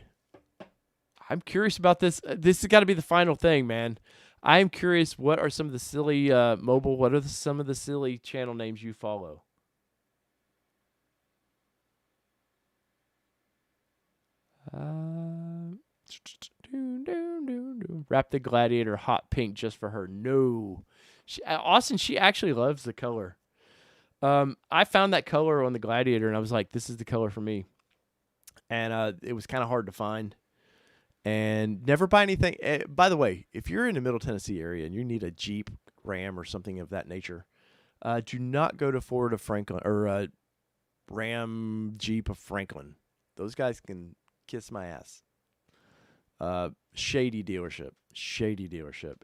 I'm curious about this. This has got to be the final thing, man. I am curious, what are some of the silly, Mobile, what are some of the silly channel names you follow? Wrap the Gladiator hot pink just for her. No. Austin, she actually loves the color. I found that color on the Gladiator, and I was like, this is the color for me. And it was kind of hard to find. And never buy anything. By the way, if you're in the Middle Tennessee area and you need a Jeep, Ram, or something of that nature, do not go to Ford of Franklin or Ram, Jeep of Franklin. Those guys can kiss my ass. Shady dealership.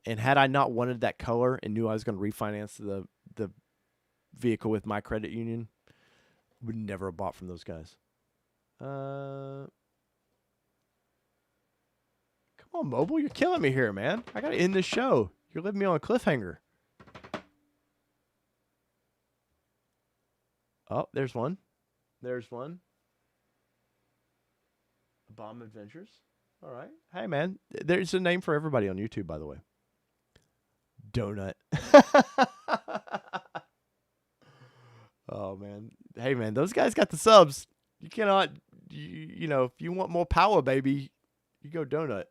And had I not wanted that color and knew I was going to refinance the vehicle with my credit union, would never have bought from those guys. Come on, Mobile, you're killing me here, man. I gotta end this show. You're leaving me on a cliffhanger. Oh, there's one. Bomb Adventures. All right. Hey, man, there's a name for everybody on YouTube, by the way. Donut. Oh, man. Hey, man, those guys got the subs. You cannot, if you want more power, baby, you go Donut.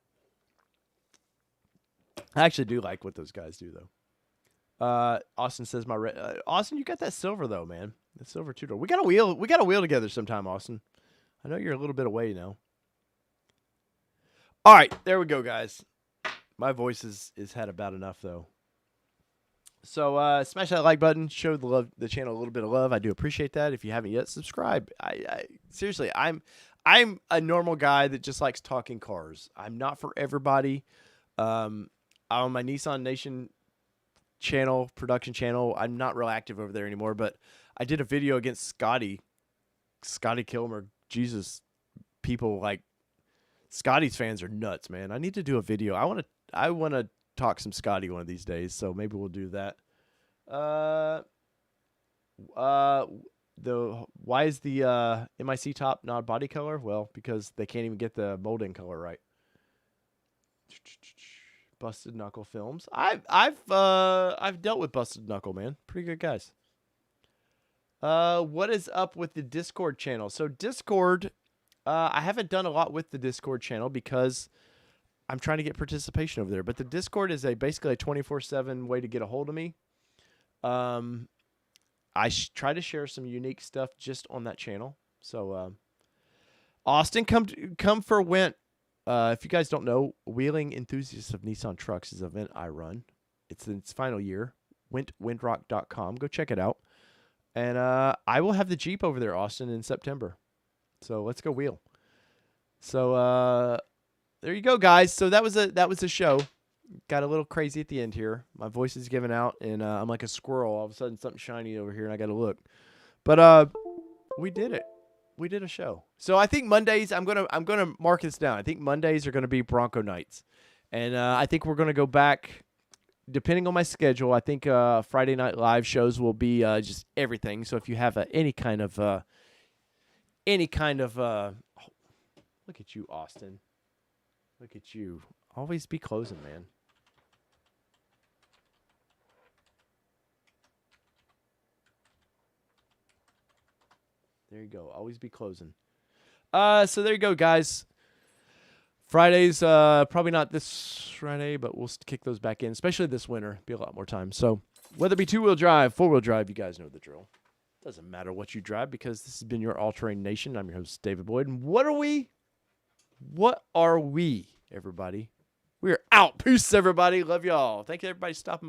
I actually do like what those guys do, though. Austin says Austin, you got that silver, though, man. The silver two-door. We got a wheel together sometime, Austin. I know you're a little bit away now. All right, there we go, guys. My voice is had about enough, though. So smash that like button. Show the channel a little bit of love. I do appreciate that. If you haven't yet, subscribe. I seriously, I'm a normal guy that just likes talking cars. I'm not for everybody. On my Nissan Nation channel, production channel, I'm not real active over there anymore, but I did a video against Scotty Kilmer. Jesus, people like Scotty's fans are nuts, man. I need to do a video. I want to talk some Scotty one of these days, so maybe we'll do that. Uh, uh, why is the MIC top not body color? Well, because they can't even get the molding color right. Busted Knuckle Films. I've dealt with Busted Knuckle, man. Pretty good guys. What is up with the Discord channel? So Discord, I haven't done a lot with the Discord channel because I'm trying to get participation over there. But the Discord is basically a 24/7 way to get a hold of me. I try to share some unique stuff just on that channel. So, Austin, come for Went. If you guys don't know, Wheeling Enthusiasts of Nissan Trucks is an event I run. It's in its final year. Windrock.com. Go check it out. And I will have the Jeep over there, Austin, in September. So let's go wheel. So there you go, guys. So that was a show. Got a little crazy at the end here. My voice is giving out, and I'm like a squirrel. All of a sudden, something shiny over here, and I got to look. But we did it. We did a show. So I think Mondays. I'm gonna mark this down. I think Mondays are gonna be Bronco nights, and I think we're gonna go back. Depending on my schedule, I think Friday night live shows will be just everything. So if you have any kind of look at you, Austin. Look at you. Always be closing, man. There you go. Always be closing. So there you go, guys. Fridays, probably not this Friday, but we'll kick those back in, especially this winter. Be a lot more time. So whether it be 2-wheel drive, 4-wheel drive, you guys know the drill. Doesn't matter what you drive because this has been your All-Terrain Nation. I'm your host, David Boyd. And what are we? What are we, everybody? We are out. Peace, everybody. Love y'all. Thank you, everybody, stopping by.